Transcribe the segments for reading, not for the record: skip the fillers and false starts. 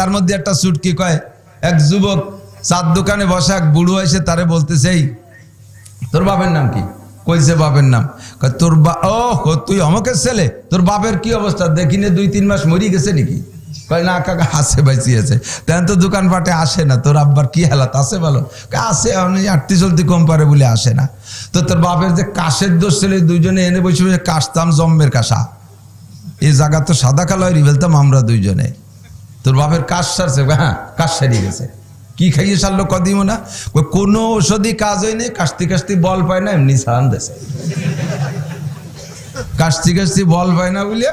তার মধ্যে একটা সুটকি কয় এক যুবক চার দোকানে বসা এক বুড়ো এসে তারে বলতেছে, এই তোর বাপের নাম কি? কইছে বাপের নাম। তোর ও তুই আমাকে ছেলে, তোর বাপের কি অবস্থা দেখিনি 2-3 মাস মরি গেছে নাকি? কয় না কাকা আসে বাইসি আছে। তেন তো দোকানপাটে আসে না। তোর আব্বার কি হালাত আছে বলো? আসে আটটি চলতি কম পারে বলে আসে না। তো তোর বাপের যে কাশের দোষ ছেলে দুইজনে এনে বসে বসে কাশতাম জম্মের কাশা। এই জায়গা তো সাদা কালো রিভেলতাম আমরা দুইজনে। তোর বাপের কাশ সারছে? হ্যাঁ কাশ সারিয়ে গেছে। কি খাইয়ে সারলো কদিমও না? কোনো ওষুধই কাজ হয়নি, কাশতি কাশতি বল পায় না, এমনি সারান দেশে। কাশতি কাশতি বল পায় না বলে,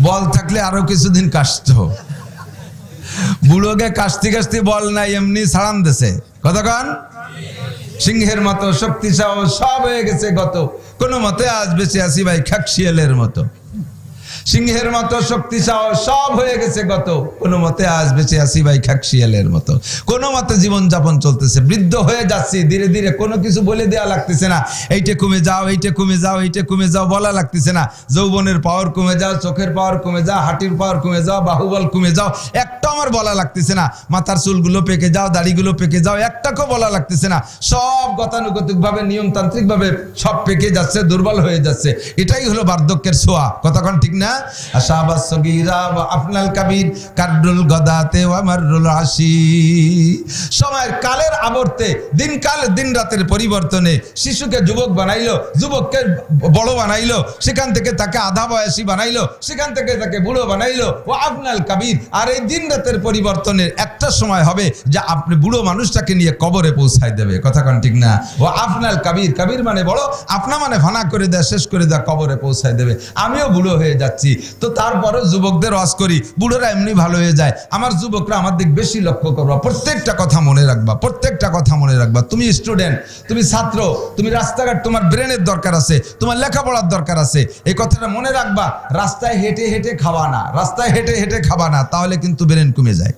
বল থাকলে আরো কিছুদিন কাশত। বুড়োকে কাশতি কাশতি বল নাই, এমনি সারান দেশে। কতক্ষণ সিংহের মতো শক্তিশালী সব হয়ে গেছে গত, কোনো মতে আজ বেঁচে আসি ভাই খাকশিয়ালের মতো। সিংহের মতো শক্তিশালী সব হয়ে গেছে গত, কোনো মতে আজ বেঁচে আসি ভাই খাকশিয়ালের মতো। কোনো মতে জীবন যাপন চলতেছে, বৃদ্ধ হয়ে যাচ্ছি ধীরে ধীরে, কোনো কিছু বলে দেওয়া লাগতেছে না। এইটা কমে যাও, এইটা কমে যাও, এইটা কমে যাও বলা লাগতেছে না। যৌবনের পাওয়ার কমে যাও, চোখের পাওয়ার কমে যাও, হাঁটির পাওয়ার কমে যাও, বাহুবল কমে যাও, একটা আমার বলা লাগতেছে না। মাথার চুলগুলো পেকে যাও, দাড়িগুলো পেকে যাও, একটাকেও বলা লাগতেছে না। সব গতানুগতিক ভাবে নিয়মতান্ত্রিক ভাবে সব পেকে যাচ্ছে, দুর্বল হয়ে যাচ্ছে। এটাই হলো বার্ধক্যের ছোঁয়া। কতক্ষণ ঠিক না? আশাবাস সগীরা ওয়া আফনাল কাবীর কাররুল গদাতে ওয়া মাররুল আশি। সময়ের কালের আবর্তে, দিন রাতের পরিবর্তনে শিশুকে যুবক বানাইলো, যুবককে বড় বানাইলো, সেখান থেকে তাকে আধা বয়সী বানাইলো, সেখান থেকে তাকে বুড়ো বানাইলো। ওয়া আফনাল কাবীর। আর এই দিন রাতের পরিবর্তনের একটা সময় হবে যে আপনি বুড়ো মানুষটাকে নিয়ে কবরে পৌঁছায় দেবে। কতক্ষণ ঠিক না? ওয়া আফনাল কাবীর, কাবীর মানে বড়, আপনা মানে ফানা করে দেয়, শেষ করে দেয়, কবরে পৌঁছায় দেবে। আমিও বুড়ো হয়ে যাচ্ছি, তো তারপরও যুবকদের ওয়াজ করি, বুড়োরা এমনি ভালো হয়ে যায়। আমার যুবকরা আমার দিক বেশি লক্ষ্য করবা, প্রত্যেকটা কথা মনে রাখবা, প্রত্যেকটা কথা মনে রাখবা। তুমি স্টুডেন্ট, তুমি ছাত্র, তুমি রাস্তাঘাট, তোমার ব্রেনের দরকার আছে, তোমার লেখাপড়ার দরকার আছে। এই কথাটা মনে রাখবা। রাস্তায় হেঁটে হেঁটে খাবা না, রাস্তায় হেঁটে হেঁটে খাবা না, তাহলে কিন্তু ব্রেন কমে যায়।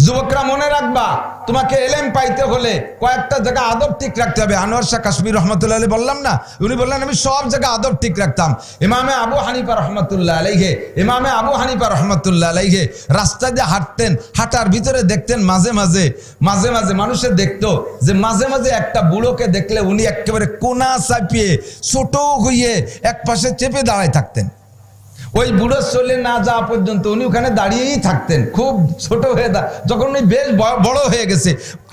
যুবকরা মনে রাখবা, তোমাকে এলেম পাইতে হলে কয়েকটা জায়গা আদব ঠিক রাখতে হবে। আনোয়ার শাহ কাশ্মীর রহমতুল্লাহ আলাইহি বললাম না, উনি বললেন আমি সব জায়গা আদব ঠিক রাখতাম। ইমামে আবু হানিফা রহমতুল্লাহ আলাইহি, ইমামে আবু হানিফা রহমতুল্লাহ আলাইহি রাস্তা দিয়ে হাঁটতেন, হাঁটার ভিতরে দেখতেন মাঝে মাঝে মানুষে দেখতো যে মাঝে মাঝে একটা বুড়োকে দেখলে উনি একেবারে কোনা চাপিয়ে ছোট হইয়ে এক পাশে চেপে দাঁড়ায় থাকতেন। ওই বুড়ো চলে না যাওয়া পর্যন্ত উনি ওখানে দাঁড়িয়েই থাকতেন, খুব ছোট হয়ে যখন উনি বেশ বড় হয়ে গেছে,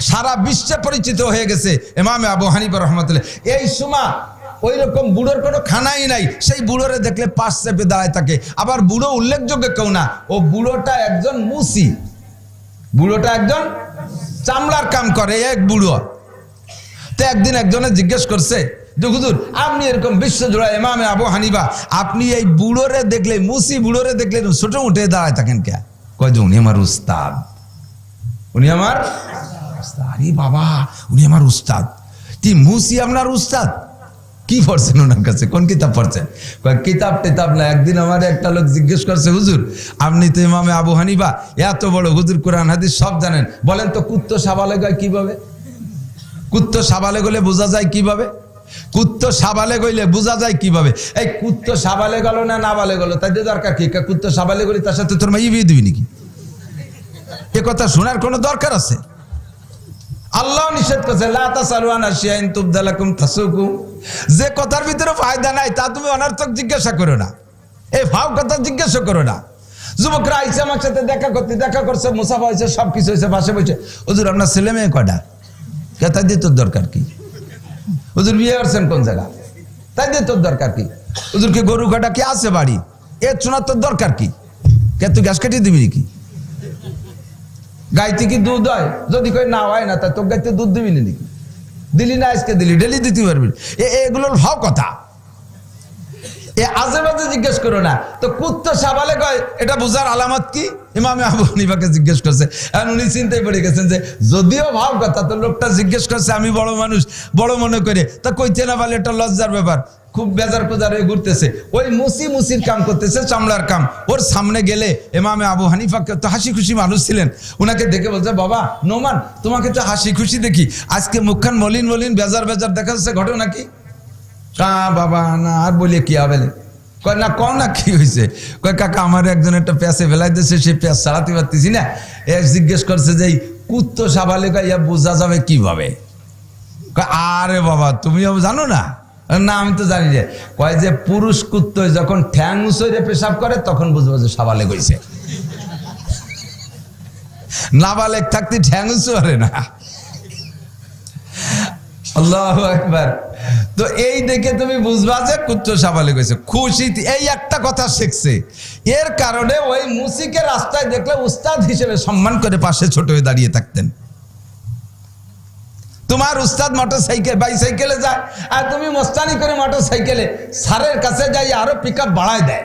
সারা বিশ্বে পরিচিত হয়ে গেছে ইমামে আবু হানিফা রাহমাতুল্লাহ। এই সময় ওই রকম বুড়োর কোনো খানাই নাই, সেই বুড়োরে দেখলে পাশ চেপে দাঁড়ায় থাকে। আবার বুড়ো উল্লেখযোগ্য কেউ না, ও বুড়োটা একজন মুসি, বুড়োটা একজন চামড়ার কাম করে এক বুড়ো। তো একদিন একজনে জিজ্ঞেস করছে যে হুজুর আপনি এরকম বিশ্বজোড়া ইমামে আবু হানিফা, আপনি এই বুড়োরে দেখলে, মুসি বুড়োরে দেখলে ছোট উঠে দাঁড়ায় থাকেন কে? কয় যে উনি আমার উস্তাদ, উনি আমার উস্তাদ। আরে বাবা, উনি আমার উস্তাদ, কি মুসি আপনার উস্তাদ? কি পড়ছেন ওনার কাছে? কোন কিতাব পড়ছেন? কিতাব টেতাব না। একদিন আমার একটা লোক জিজ্ঞেস করছে, হুজুর আপনি তো ইমামে আবু হানিফা, এত বড় হুজুর, কোরআন হাদিস সব জানেন, বলেন তো কুত্তো সাবালে গয় কিভাবে? কুত্তো সাবালে গলে বোঝা যায় কিভাবে? কুত্তো সাবালে গইলে বোঝা যায় কিভাবে? এই কুত্তো সাবালে গেল না বালে গেল, তাই দরকার কি? কুত্তো সাবালে গলি তার সাথে তোর মাই বিয়ে দিবি নাকি? এ কথা শোনার কোনো দরকার আছে? আল্লাহ নিষেধ করছে, লা তাসালু আন আশিয়াইন তুবদা লাকুম তাসুকুম। যে কথার ভিতরে ফায়দা নাই তা তুমি অনর্থক জিজ্ঞাসা করো না, এই ফাও কথা জিজ্ঞাসা করো না। যুবকরা আইসে আমার সাথে দেখা করছে, মুসাফা হয়েছে, সবকিছু হয়েছে, পাশে বসে, হুজুর আপনার ছেলে মেয়ে কয়টা? কে? তাই দিয়ে তোর দরকার কি? হুজুর বিয়ে করছেন কোন জায়গা? তাই দিয়ে তোর দরকার কি? হুজুর কি গরু কাটা কি আছে বাড়ি? এ শোনার তোর দরকার কি? কে তুই গ্যাস কাটিয়ে দিবি নাকি? গাইতে কি দুধ হয়? যদি কই না হয় না, তা তোর গাইতে দুধ দিবি না নাকি? দিলি না আজকে, দিলি ডেলি দিতে পারবি? এগুলোর ভাব কথা। এ আজে বাজে জিজ্ঞেস করো না। তো কুত্তো সাবালে কয়, এটা বোঝার আলামত কি? ইমামে আবু হানিফাকে জিজ্ঞেস করছে। এখন উনি চিন্তায় পড়ে গেছেন যে যদিও ভাব কথা, তো লোকটা জিজ্ঞেস করছে, আমি বড় মানুষ, বড় মনে করে, তা কইতে না পারলে এটা লজ্জার ব্যাপার। খুব বেজার কোজার হয়ে ঘুরতেছে, ওই মুসির কাম করতেছে, চামড়ার কাম। ওর সামনে গেলে ইমামে আবু হানিফাকে তো হাসি খুশি মানুষ ছিলেন, ওনাকে দেখে বলছে, বাবা নোমান, তোমাকে তো হাসি খুশি দেখি, আজকে মুখখান মলিন বেজার দেখা যাচ্ছে, ঘটনা কি? বাবা না আর বলে কি হবে? কয় না কম না কি হয়েছে? কয় কাকা আমার একজন একটা প্যাঁচে ফেলাই দিয়েছে, সেই প্যাঁচ চালাতে পারতেছি না। এ জিজ্ঞেস করছে যে এই কুত্তো সাবালে ইয়া বোঝা যাবে কিভাবে? আরে বাবা তুমিও জানো না? না আমি তো জানি। যে কয় যে পুরুষ কুত্তো যখন ঠ্যাং উঁচড়ে পেশাব করে তখন বুঝবো যে সাবালে হয়েছে। নাবালেক থাকতে ঠ্যাং উঁচু করে না। আল্লাহু আকবার। তো এই দেখে তুমি বুঝবা যে কুত্তো সাবালে গেছে। খুশি এই একটা কথা শিখছে, এর কারণে ওই মুসিকে রাস্তায় দেখলে উস্তাদ হিসেবে সম্মান করে পাশে ছোট হয়ে দাঁড়িয়ে থাকতেন। তোমার উস্তাদ মোটরসাইকেল বাইসাইকেলে যায় আর তুমি মস্তানি করে মোটরসাইকেলে স্যারের কাছে যাই আরো পিক আপ বাড়ায় দেয়।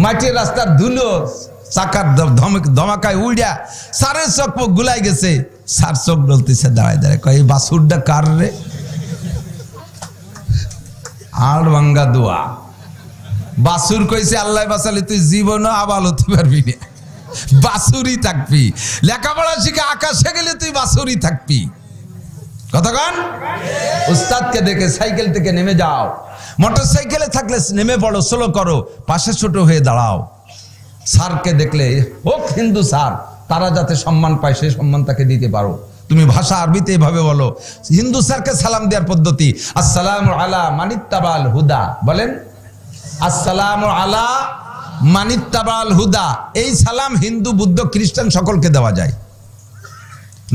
মাটির রাস্তার ধুলো চাকার ধমাকায় উড়িয়া স্যারের চোখ মুখ গুলাই গেছে। স্যার চোখ ডলতেছে দাঁড়ায় দাঁড়ায়, কয় এই বাসুরটা কার রে? আড় ভাঙ্গা দোয়া। বাসুর কইছে আল্লাহ বাঁচালে তুই জীবনও আবাল হতে পারবি না, বাসুরই থাকবি। লেখাপড়া শিখে আকাশে গেলে তুই বাসুরই থাকবি। কতক্ষণ? উস্তাদকে দেখে সাইকেল থেকে নেমে যাও। মোটর সাইকেলে থাকলে নেমে পড়ো, স্লো করো, পাশে ছোট হয়ে দাঁড়াও। স্যারকে দেখলে হোক হিন্দু স্যার, তারা যাতে সম্মান পায় সেই সম্মান তাকে দিতে পারো। তুমি ভাষা আরবিতে এভাবে বলো। হিন্দু স্যারকে সালাম দেওয়ার পদ্ধতি আসসালামু আলা মানিত্তাবাল হুদা। বলেন আসসালামু আলা মানিত্তাবাল হুদা। এই সালাম হিন্দু বুদ্ধ খ্রিস্টান সকলকে দেওয়া যায়।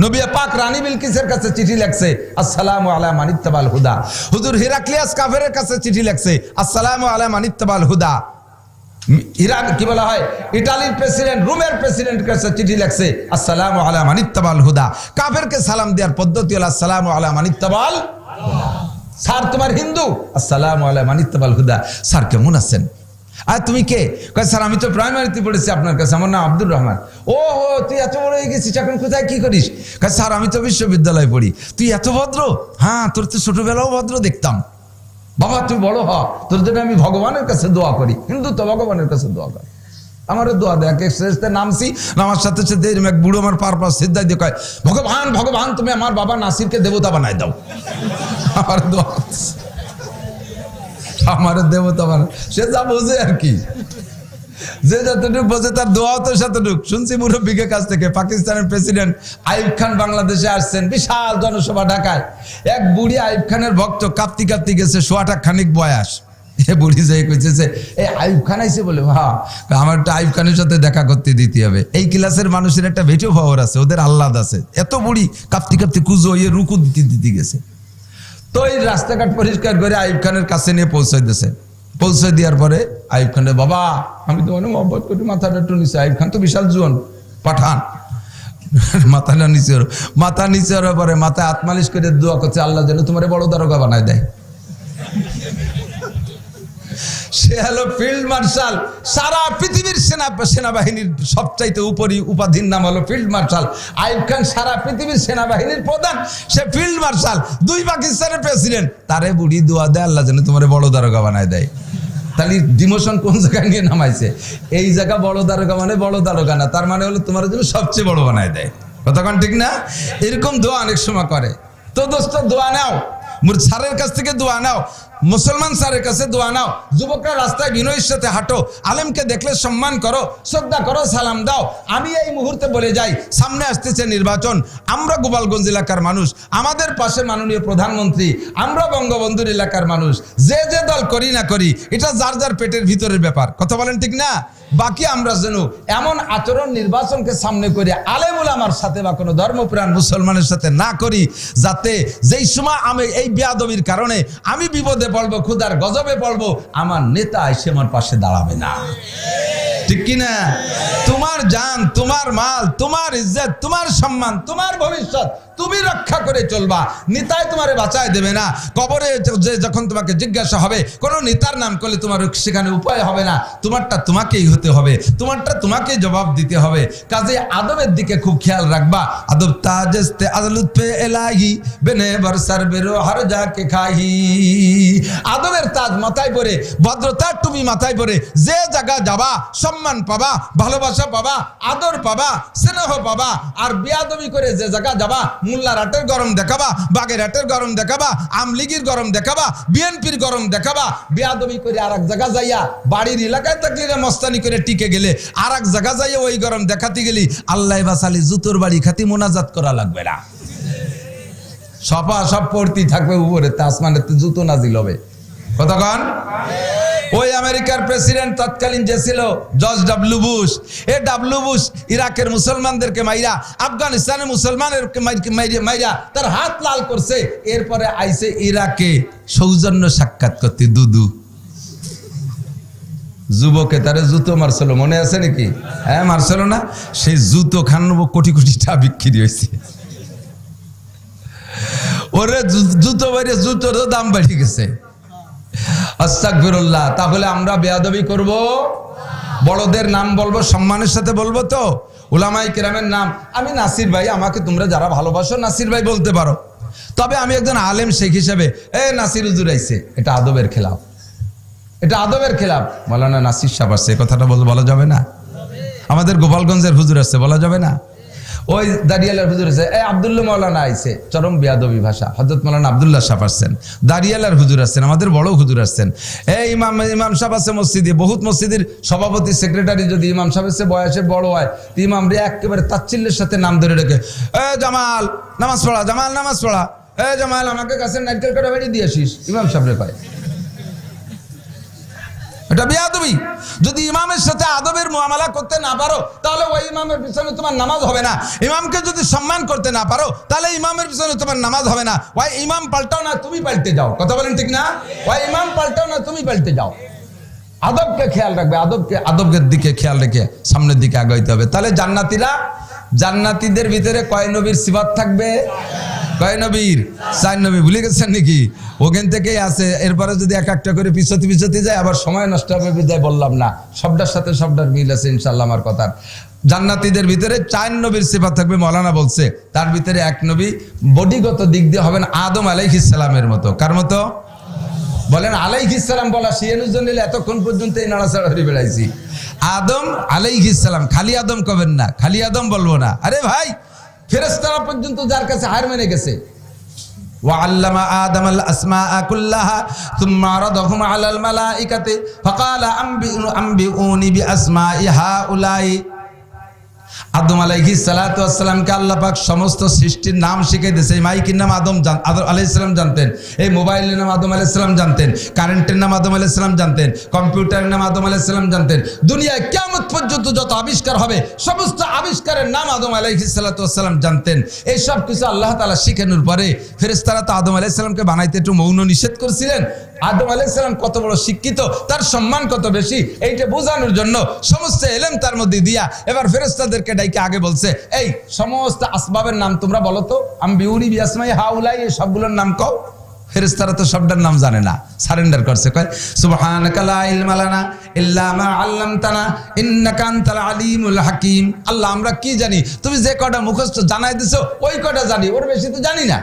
নবী পাক রানী বিলকিসের কাছে চিঠি লেখছে আসসালামু আলা মানিত্তাবাল হুদা। হুজুর হিরাক্লিয়াস কাফেরের কাছে চিঠি লেখছে আসসালামু আলা মানিত্তাবাল হুদা। ইরান কি বলা হয়, ইটালির প্রেসিডেন্ট রোমের প্রেসিডেন্টের কাছে চিঠি লেখছে আসসালামু আলা মানিত্তাবাল হুদা। কাফেরকে সালাম দেওয়ার পদ্ধতি হলো আসসালামু আলা মানিত্তাবাল হুদা। স্যার তোমার হিন্দু, আসসালামু আলা মানিত্তাবাল হুদা। স্যার কেমন আছেন? আর তুমি কে? কয় স্যার আমি তো প্রাইমারিতে পড়েছি আপনার কাছে, আমার নাম আব্দুর রহমান। ও হো তুই এত বড় হয়ে গেছিস, এখন কোথায় কি করিস? কয় স্যার আমি তো বিশ্ববিদ্যালয়ে পড়ি। তুই এত ভদ্র? হ্যাঁ তোর তো ছোটবেলাও ভদ্র দেখতাম। বাবা তুই বড় হ, তোর জন্য আমি ভগবানের কাছে দোয়া করি। হিন্দু তো ভগবানের কাছে দোয়া করে, আমারও দোয়া দেয়। নামছি, নামার সাথে সাথে এক বুড়ো আমার পার পাশ সিদ্ধাই দিয়ে কয় ভগবান ভগবান তুমি আমার বাবা নাসিরকে দেবতা বানাই দাও। আমার দোয়া, আমার দেবতা বানায়। সে যা বোঝে আর কি, যে যতটুকু বোঝে তার দোয়াও তো সেতটুক। শুনছি মুরব্বীর কাছ থেকে পাকিস্তানের প্রেসিডেন্ট আইয়ুব খান বাংলাদেশে আসছেন, বিশাল জনসভা ঢাকায়। এক বুড়ি আইয়ুব খানের ভক্ত কাঁপতি কাঁপতি গেছে, সোয়াটা খানিক বয়স। এ বুড়ি যাই কইছে এই আইয়ুব খান আইছে বলে, হ্যাঁ আমার একটা আইয়ুব খানের সাথে দেখা করতে দিতে হবে। এই ক্লাসের মানুষের একটা ভেটো পাওয়ার আছে, ওদের আহ্লাদ আছে। এত বুড়ি কাঁপতি কাঁপতি কুজো ইয়ে রুকু দিতে দিতে গেছে। তো এই রাস্তাঘাট পরিষ্কার করে আইয়ুব খানের কাছে নিয়ে পৌঁছে দিয়েছে। পৌঁছে দেওয়ার পরে আইয়ুব খানের বাবা আমি তো অনেক মহব্বত করি, মাথাটা একটু নিচে। আইয়ুব খান তো বিশাল জুয়ান পাঠান, মাথাটা নিচে। মাথা নিচে হওয়ার পরে মাথায় হাত মালিশ করে দোয়া করছে আল্লাহ যেন তোমার বড় দারোগা বানায় দেয়। সে হলো ফিল্ড মার্শাল। সারা পৃথিবীর সেনাবাহিনীর সবচাইতে উপরি উপাধির নাম হলো ফিল্ড মার্শাল। আইয়ুব খান সারা পৃথিবীর সেনাবাহিনীর প্রধান, সে ফিল্ড মার্শাল। দুই পাকিস্তানের প্রেসিডেন্ট, তারে বুড়ি দোয়া দেয় আল্লাহ যেন তোমার বড় দারোগা বানায় দেয়। তাহলে ডিমোশন কোন জায়গায় নিয়ে নামাইছে? এই জায়গা বড় দারোগা মানে বড় দারোগা না, তার মানে হলো তোমার জন্য সবচেয়ে বড় বানায় দেয়। কতক্ষণ ঠিক না? এরকম দোয়া অনেক সময় করে। তো দোস্ত দোয়া নাও, স্যারের কাছ থেকে দোয়া নাও, মুসলমান স্যারের কাছে দোয়া নাও। যুবকরা রাস্তায় বিনয়ের সাথে হাঁটো, আলেমকে দেখলে সম্মান করো, শ্রদ্ধা করো, সালাম দাও। আমি এই মুহূর্তে বলে যাই, সামনে আসতেছে নির্বাচন। আমরা গোপালগঞ্জ এলাকার মানুষ, আমাদের পাশে মাননীয় প্রধানমন্ত্রী, আমরা বঙ্গবন্ধুর এলাকার মানুষ। যে যে দল করি না করি, এটা যার যার পেটের ভিতরের ব্যাপার। কথা বলেন ঠিক না? বাকি আমরা যেন এমন আচরণ নির্বাচনকে সামনে করে আলেম উলামার সাথে বা কোনো ধর্মপ্রাণ মুসলমানের সাথে না করি, যাতে যেই সময় আমি এই বেয়াদবির কারণে আমি বিপদে পড়বো, ক্ষুধার গজবে পড়বো, আমার নেতা এসে আমার পাশে দাঁড়াবে না। ঠিক কিনা? তোমার জান, তোমার মাল, তোমার ইজ্জত, তোমার সম্মান, তোমার ভবিষ্যৎ তুমি রক্ষা করে চলবা। নেতায় তোমারে বাঁচায় দেবে না। কবরে যে যখন তোমাকে জিজ্ঞাসা হবে কোন নেতার নাম করলে তোমার সেখানে উপায় হবে না। তোমারটা তোমাকেই হতে হবে, তোমারটা তোমাকে জবাব দিতে হবে। কাজে আদবের দিকে খুব খেয়াল রাখবা। আদব তাজস্তে আজলুত পে এলাহি বেনে বরসার বেরো হর যাকে খাহি। আদবের তাজ মাথায় পরে, ভদ্রতার টুপি মাথায় পরে যে জায়গা যাবা সম্মান পাবা, ভালোবাসা পাবা, আদর পাবা, স্নেহ পাবা। আর বেয়াদবি করে যে জায়গা যাবা মোল্লারহাটের গরম দেখাবা, বাগেরহাটের গরম দেখাবা, আমলিগির গরম দেখাবা, বিএনপির গরম দেখাবা, বেয়াদবি করে আর এক জায়গা যাইয়া বাড়ির এলাকায় থাকলে মস্তানি করে টিকে গেলে আর এক জায়গা যাইয়া ওই গরম দেখাতে গেলি আল্লাহ বাসালি জুতোর বাড়ি খাতি মোনাজাত করা লাগবে না, সপা সব পড়তি থাকবে উপরে, আসমানের জুতো নাজিল হবে। কতক্ষণ? ওই আমেরিকার প্রেসিডেন্ট তৎকালীন যে ছিল George W Bush, W Bush ইরাকের মুসলমানদেরকে মাইরা, আফগানিস্তানের মুসলমানদেরকে মাইরা তার হাত লাল করছে। এরপরে আইছে ইরাকে সৌজন্য সাক্ষাৎ করতে দুদু যুবকে তারে জুতো মারছিল, মনে আছে নাকি? হ্যাঁ, মারছিল না? সেই জুতো 91 কোটি কোটি টাকা বিক্রি হয়েছে। ওরে জুতো বাইরে জুতোর দাম বেড়ে গেছে। আস্তাগফিরুল্লাহ। তাহলে আমরা বেয়াদবি করব? বড়দের নাম বলবো, সম্মানের সাথে বলবো তো, উলামায়ে কেরামের নাম। আমি নাসির ভাই, আমাকে তোমরা যারা ভালোবাসো নাসির ভাই বলতে পারো, তবে আমি একজন আলেম শেখ হিসেবে নাসির হুজুর আইছে, এটা আদবের খেলাফ, এটা আদবের খেলাফ। মাওলানা নাসির সাহেব আসছে, এই কথাটা বলা যাবে না? আমাদের গোপালগঞ্জের হুজুর আসছে, বলা যাবে না? ওই দাঁড়িয়ালার হুজুর আছে, আব্দুল্লাহ মাওলানা আইছে, চরম বেয়াদবি ভাষা। হযরত মাওলানা আব্দুল্লাহ সাহেব আসছেন, দাঁড়িয়ালার হুজুর আসছেন, আমাদের বড় হুজুর আসছেন, ইমাম সাহেব আছে মসজিদে, বহুত মসজিদের সভাপতি সেক্রেটারি যদি ইমাম সাহেব এসে বয়সে বড় হয়, ইমাম রে একেবারে তাচ্ছিল্যের সাথে নাম ধরে রেখে, জামাল নামাজ পড়া, জামাল নামাজ পড়া, জামাল আমাকে কাছে নারকেল কাটা বেরিয়ে দিয়ে আসিস, ইমাম সাহেব রে পায়। এটা বেয়াদবি। যদি ইমামের সাথে আদবের মুআমালা করতে না পারো তাহলে ওই ইমামের পিছনে তোমার নামাজ হবে না। ইমামকে যদি সম্মান করতে না পারো তাহলে ইমামের পিছনে তোমার নামাজ হবে না। ওই ইমাম পাল্টাও না, তুমি পাল্টে যাও। কথা বলেন ঠিক না? ওই ইমাম পাল্টাও না, তুমি পাল্টে যাও। আদবকে খেয়াল রাখবে, আদবের দিকে খেয়াল রেখে সামনের দিকে আগাইতে হবে। তাহলে জান্নাতীদের ভিতরে কয় নবীর সিফাত থাকবে? কয় নবীর? 4 নবী। ভুলে গেছেন নাকি? ওখান থেকেই আছে। এরপরে যদি এক একটা করে পিছতে যায় আবার সময় নষ্ট হবে, বিদায় বললাম না। সবটার সাথে সবটার মিল আছে ইনশাআল্লাহ আমার কথার। জান্নাতীদের ভিতরে 4 নবীর সিফাত থাকবে, মাওলানা বলছে। তার ভিতরে এক নবী বডিগত দিক দিয়ে হবেন আদম আলাইহিস সালামের মতো। কার মতো? বলেন আলাইহিস সালাম বলা শিয়ানুর জন্য এতক্ষণ পর্যন্ত এই নাড়াচাড়া হয়ে বেড়াইছি। আদম আলাইহিস সালাম, খালি আদম কবেন না, খালি আদম বলবো না। আরে ভাই, ফেরেশতারা পর্যন্ত যার কাছে হার মেনে গেছে। وعلم آدم الأسماء كلها ثم عرضهم على الملائكة فقال أنبئوني بأسماء هؤلاء। আদম আলাইহিস সালাতু ওয়াস সালামকে আল্লাহ পাক সমস্ত সৃষ্টির নাম শিখিয়ে দিয়েছে। এই মাইকের নাম আদম আলাইহিস সালাম জানতেন, এই মোবাইলের নাম আদম আলাইহিস সালাম জানতেন, কারেন্টের নাম আদম আলাইহিস সালাম জানতেন, কম্পিউটারের নাম আদম আলাইহিস সালাম জানতেন। দুনিয়ায় কিয়ামত পর্যন্ত যত আবিষ্কার হবে সমস্ত আবিষ্কারের নাম আদম আলাইহিস সালাতু ওয়াস সালাম জানতেন। এই সব কিছু আল্লাহ তাআলা শিখানোর পরে ফেরেশতারা তো আদম আলাইহিস সালামকে বানাইতে একটু মৌন নিষেধ করেছিলেন। আদম আলাইহিস সালাম কত বড় শিক্ষিত, তার সম্মান কত বেশি, এইটা বোঝানোর জন্য সমস্ত ইলম তার মধ্যে দিয়া এবার ফেরেশতাদেরকে ডাইকে আগে বলছে, এই সমস্ত আসবাবের নাম তোমরা বলো তো, আম্বিউনি বিআসমাই হাউলাই, এই সবগুলোর নাম কও। ফেরেশতারা তো সবটার নাম জানে না, সারেন্ডার করছে, কয় সুবহানাকা লা ইলমা লানা ইল্লা মা আল্লামতানা ইন্নাকা আনতাল আলিমুল হাকিম। আল্লাহ, আমরা কি জানি? তুমি যে কয়টা মুখস্থ জানাই দিছো ওই কয়টা জানি, ওর বেশি তো জানি না।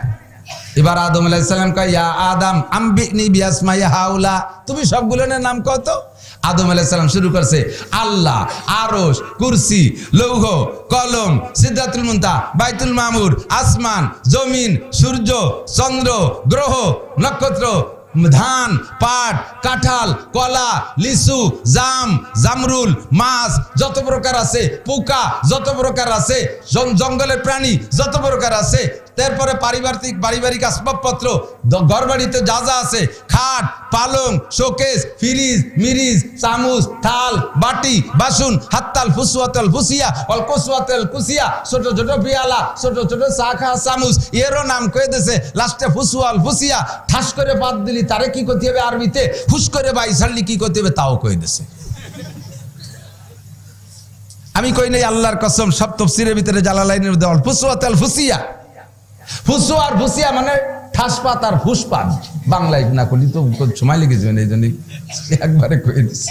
এবার আদম আলাইহিস সালাম কয়, ইয়া আদম আম্বিনি বিআসমাই হাউলা, তুমি সবগুলোর নাম কও তো। আদম আলাইহিস সালাম শুরু করছে, আল্লাহ, আরশ, কুরসি, লৌহ, কলম, সিদরাতুল মুনতাহা, বাইতুল মামুর, আসমান, জমিন, সূর্য, চন্দ্র, গ্রহ, নক্ষত্র, ধান, পাট, কাঁঠাল, কলা, লিচু, জাম, জামরুল, মাছ যত প্রকার আছে, পোকা যত প্রকার আছে, জঙ্গলের প্রাণী যত প্রকার আছে, তারপরে পারিবারিক আসবাবপত্র, ঘরবাড়িতে যা যা আছে, খাট, পালং, শোকেস, ফ্রিজ, মিরিজ, চামচ, থাল, বাটি, বাসন, হাততাল, ফুসুয়াতাল, ফুসিয়া, অল কসুয়াতাল, কুসিয়া, ছোট ছোট পিয়ালা, ছোট ছোট চা খাওয়া চামচ, এরও নাম কয়ে দিয়েছে। লাস্টে ফুসুয়াল, ফুসিয়া, ঠাস করে বাদ দিলি তারে কি করতে হবে আরবিতে, ফুস করে বাই ছাড়লি কি করতে হবে তাও কয়ে দিয়েছে। আমি কই নাই, আল্লাহর কসম, সব তাফসীরের ভিতরে জালালাইনের দেওয়াল ফুসুয়াতাল, ফুসিয়া। ফুসু আর ফুসিয়া মানে ঠাসপাত আর ফুসপাত, বাংলায় না করলি তো সময় লেগেছে, এই জন্য একবারে কয়ে দিচ্ছি।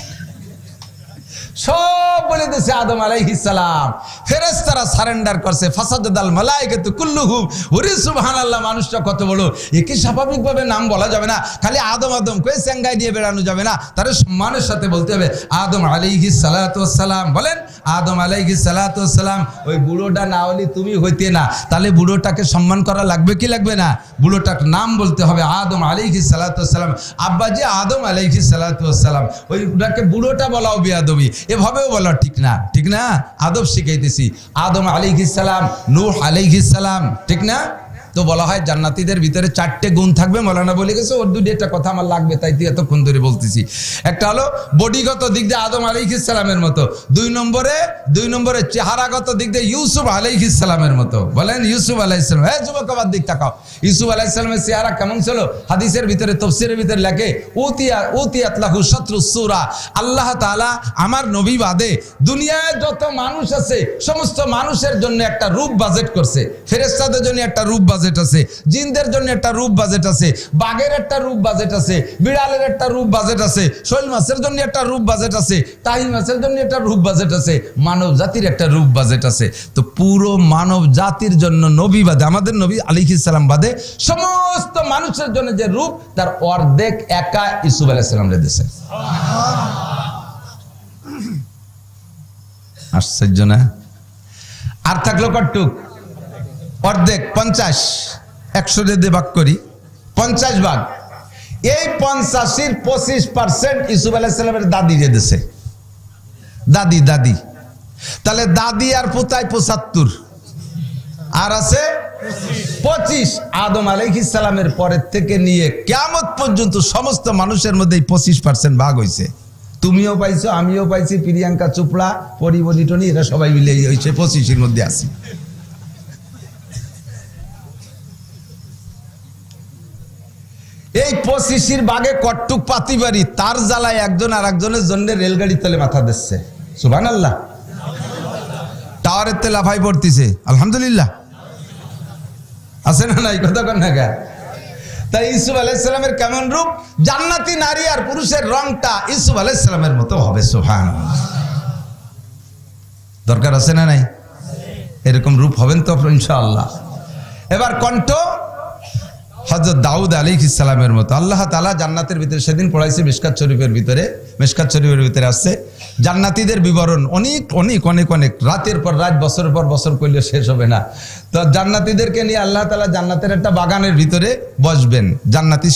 সব সব বলে দিয়েছে আদম আলাইহিস সালাম। ফেরেশতারা সারেন্ডার করছে, ফাসাদাল মালায়েকাতু কুল্লুহুম, ওরে সুবহানাল্লাহ, মানুষটা কত বড়, একে স্বাভাবিকভাবে নাম বলা যাবে না, খালি আদম আদম কয়ে চেঙ্গাই দিয়ে বেড়ানো যাবে না, তার সম্মানের সাথে বলতে হবে আদম আলাইহিস সালাতু ওয়াস সালাম। বলেন আদম আলাইহিস সালাতু ওয়াস সালাম। ওই বুড়োটা না হলে তুমি হইতে না, তাহলে বুড়োটাকে সম্মান করা লাগবে কি লাগবে না? বুড়োটার নাম বলতে হবে আদম আলাইহিস সালাতু ওয়াস সালাম। আব্বাজি আদম আলাইহিস সালাতু ওয়াস সালাম, ওইটাকে বুড়োটা বলাও বেয়াদবি, এভাবেও বলা ঠিক না, ঠিক না? আদব শিখাইতেছি। আদম আলাইহিস সালাম, নূহ আলাইহিস সালাম, ঠিক না? তো বলা হয় জান্নাতীদের ভিতরে 4টে গুণ থাকবে, মৌলানা বলে গেছে, ওর দুটি একটা কথা আমার লাগবে, তাই এতক্ষণ ধরে বলতেছি। একটা হলো বডিগত দিক দিয়ে আদম আলাইহিস সালামের মতো, দুই নম্বরে চেহারাগত দিক দিয়ে ইউসুফ আলাইহিস সালামের মতো। বলেন ইউসুফ আলাইহিস সালাম। হ্যাঁ যুবক, আবার দিক তাকাও, ইউসুফ আলাইহিস সালামের চেহারা কেমন ছিল? হাদিসের ভিতরে, তফসিরের ভিতরে লেখে উতিয়াত লাহু শাতরুস সূরা, আল্লাহ তাআলা আমার নবী বাদে দুনিয়ায় যত মানুষ আছে সমস্ত মানুষের জন্য একটা রূপ বাজেট করছে। ফেরেশতাদের জন্য একটা রূপ বাজেট আছে, জিনদের জন্য একটা রূপ বাজেট আছে, বাঘের একটা রূপ বাজেট আছে, বিড়ালের একটা রূপ বাজেট আছে, শৈল মাছের জন্য একটা রূপ বাজেট আছে, টাই মাছের জন্য একটা রূপ বাজেট আছে, মানব জাতির একটা রূপ বাজেট আছে। তো পুরো মানব জাতির জন্য নবী বাদে, আমাদের নবী আলাইহিস সালাম বাদে সমস্ত মানুষের জন্য যে রূপ, তার অর্ধেক একা ইউসুফ আলাইহিস সালাম রে দিয়েছে। আশ্চর্য না? আর থাকলো কটুক অর্ধেক, 50, 100 দিয়ে ভাগ করি, 50 ভাগ। এই 85-এর 25% ইউসুফ আলাইহিস সালামের দাদি দিয়ে দিয়েছে। দাদি, তাহলে দাদি আর পুতাই 75, আর আছে 25। আদম আলাইহিস সালামের পরের থেকে নিয়ে কিয়ামত পর্যন্ত সমস্ত মানুষের মধ্যে 25% ভাগ হয়েছে। তুমিও পাইছো, আমিও পাইছি, প্রিয়াঙ্কা চোপড়া, পরিবনি টনি, এরা সবাই মিলে হয়েছে 25-এর মধ্যে আছি। এই 25-এর ভাগে কট্টুক পাতি বাড়ি, তার জ্বালায় একজন আর একজনের জন্য রেলগাড়ি তলে মাথা দিচ্ছে। সুবহানাল্লাহ। টাওয়ারের তেল লাফাই পড়তেছে, আলহামদুলিল্লাহ। আছে না নাই? কথা কন না গা? তাই ইউসুফ আলাইহিস সালামের কেমন রূপ? জান্নাতি নারী আর পুরুষের রংটা ইউসুফ আলাইহিস সালামের মতো হবে। সুবহানাল্লাহ। দরকার আছে না নাই? এরকম রূপ হবেন তো ইনশাআল্লাহ। এবার কণ্ঠ হযরত দাউদ আলাইহিস সালামের মতো। আল্লাহ তাআলা জান্নাতের ভিতরে, সেদিন পড়াইছে মিশকাত শরীফের ভিতরে আসছে জান্নাতীদের বিবরণ, অনেক রাতের পর রাত, বছরের পর বছর করলে শেষ হবে না। তো জান্নাতীদেরকে নিয়ে আল্লাহ তাআলা জান্নাতের একটা বাগানের ভিতরে বসবেন,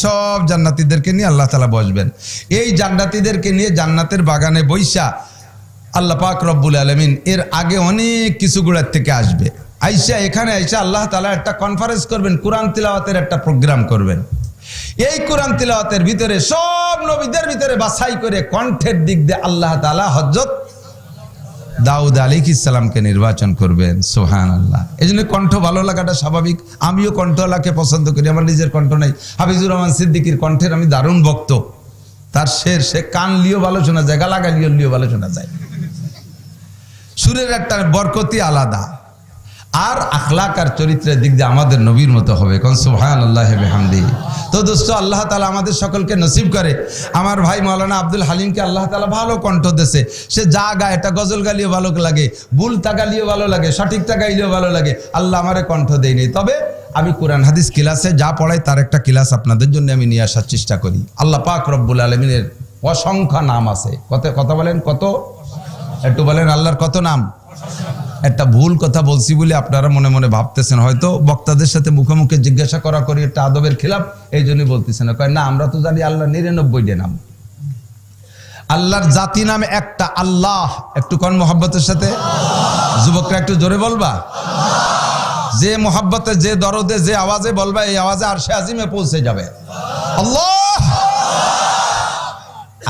সব জান্নাতীদেরকে নিয়ে আল্লাহ তাআলা বসবেন। এই জান্নাতীদেরকে নিয়ে জান্নাতের বাগানে বৈশা আল্লাহ পাক রব্বুল আলামিন এর আগে অনেক কিছু গুড়ার থেকে আসবে, এখানে আইসা আল্লাহ তাআলা একটা কনফারেন্স করবেন, কোরআন তিলাওয়াতের একটা প্রোগ্রাম করবেন। এই কোরআন তিলাওয়াতের ভিতরে সব নবীদের ভিতরে বাছাই করে কণ্ঠের দিক দিয়ে আল্লাহ তাআলা হযরত দাউদ আলাইহিস সালামকে নির্বাচন করবেন। সুবহানাল্লাহ। এজন্য কণ্ঠ ভালো লাগাটা স্বাভাবিক। আমিও কণ্ঠলাকে পছন্দ করি, আমার নিজের কণ্ঠ নাই। হাফিজুর রহমান সিদ্দিকীর কণ্ঠের আমি দারুণ ভক্ত। তার সে কান লিও ভালো শোনা যায়, গালা গালিও ভালো শোনা যায়। সুরের একটা বরকতি আলাদা। আর আখলাক আর চরিত্রের দিক দিয়ে আমাদের নবীর মতো হবে। কোন সুবহানাল্লাহি ওয়া বিহামদিহি। তো দোস্ত, আল্লাহ তাআলা আমাদের সকলকে নসিব করে। আমার ভাই মাওলানা আব্দুল হালিমকে আল্লাহ তাআলা ভালো কণ্ঠ দেশে, সে যা গায়, এটা গজল গালিও ভালো লাগে, ভুল গালিও ভালো লাগে, সঠিক গাইলেও ভালো লাগে। আল্লাহ আমারে কণ্ঠ দেয়নি, তবে আমি কোরআন হাদিস ক্লাসে যা পড়াই তার একটা ক্লাস আপনাদের জন্য আমি নিয়ে আসার চেষ্টা করি। আল্লাহ পাক রব্বুল আলামিনের অসংখ্য নাম আছে। কথা বলেন কত? একটু বলেন আল্লাহর কত নাম? একটা ভুল কথা বলছি বলে আপনারা মনে মনে ভাবতেছেন, হয়তো বক্তাদের সাথে মুখে মুখে জিজ্ঞাসা করা করি একটা আদবের খেলাফ, এই জন্যই বলতেছেন। কয় না, আমরা তো জানি আল্লাহ 99টা নাম। আল্লাহর জাতি নাম একটা, আল্লাহ। একটু কোন মোহাব্বতের সাথে? যুবকরা একটু জোরে বলবা। যে মোহাব্বতে, যে দরদে, যে আওয়াজে বলবা, এই আওয়াজে আরশে আজিমে পৌঁছে যাবে। আল্লাহ।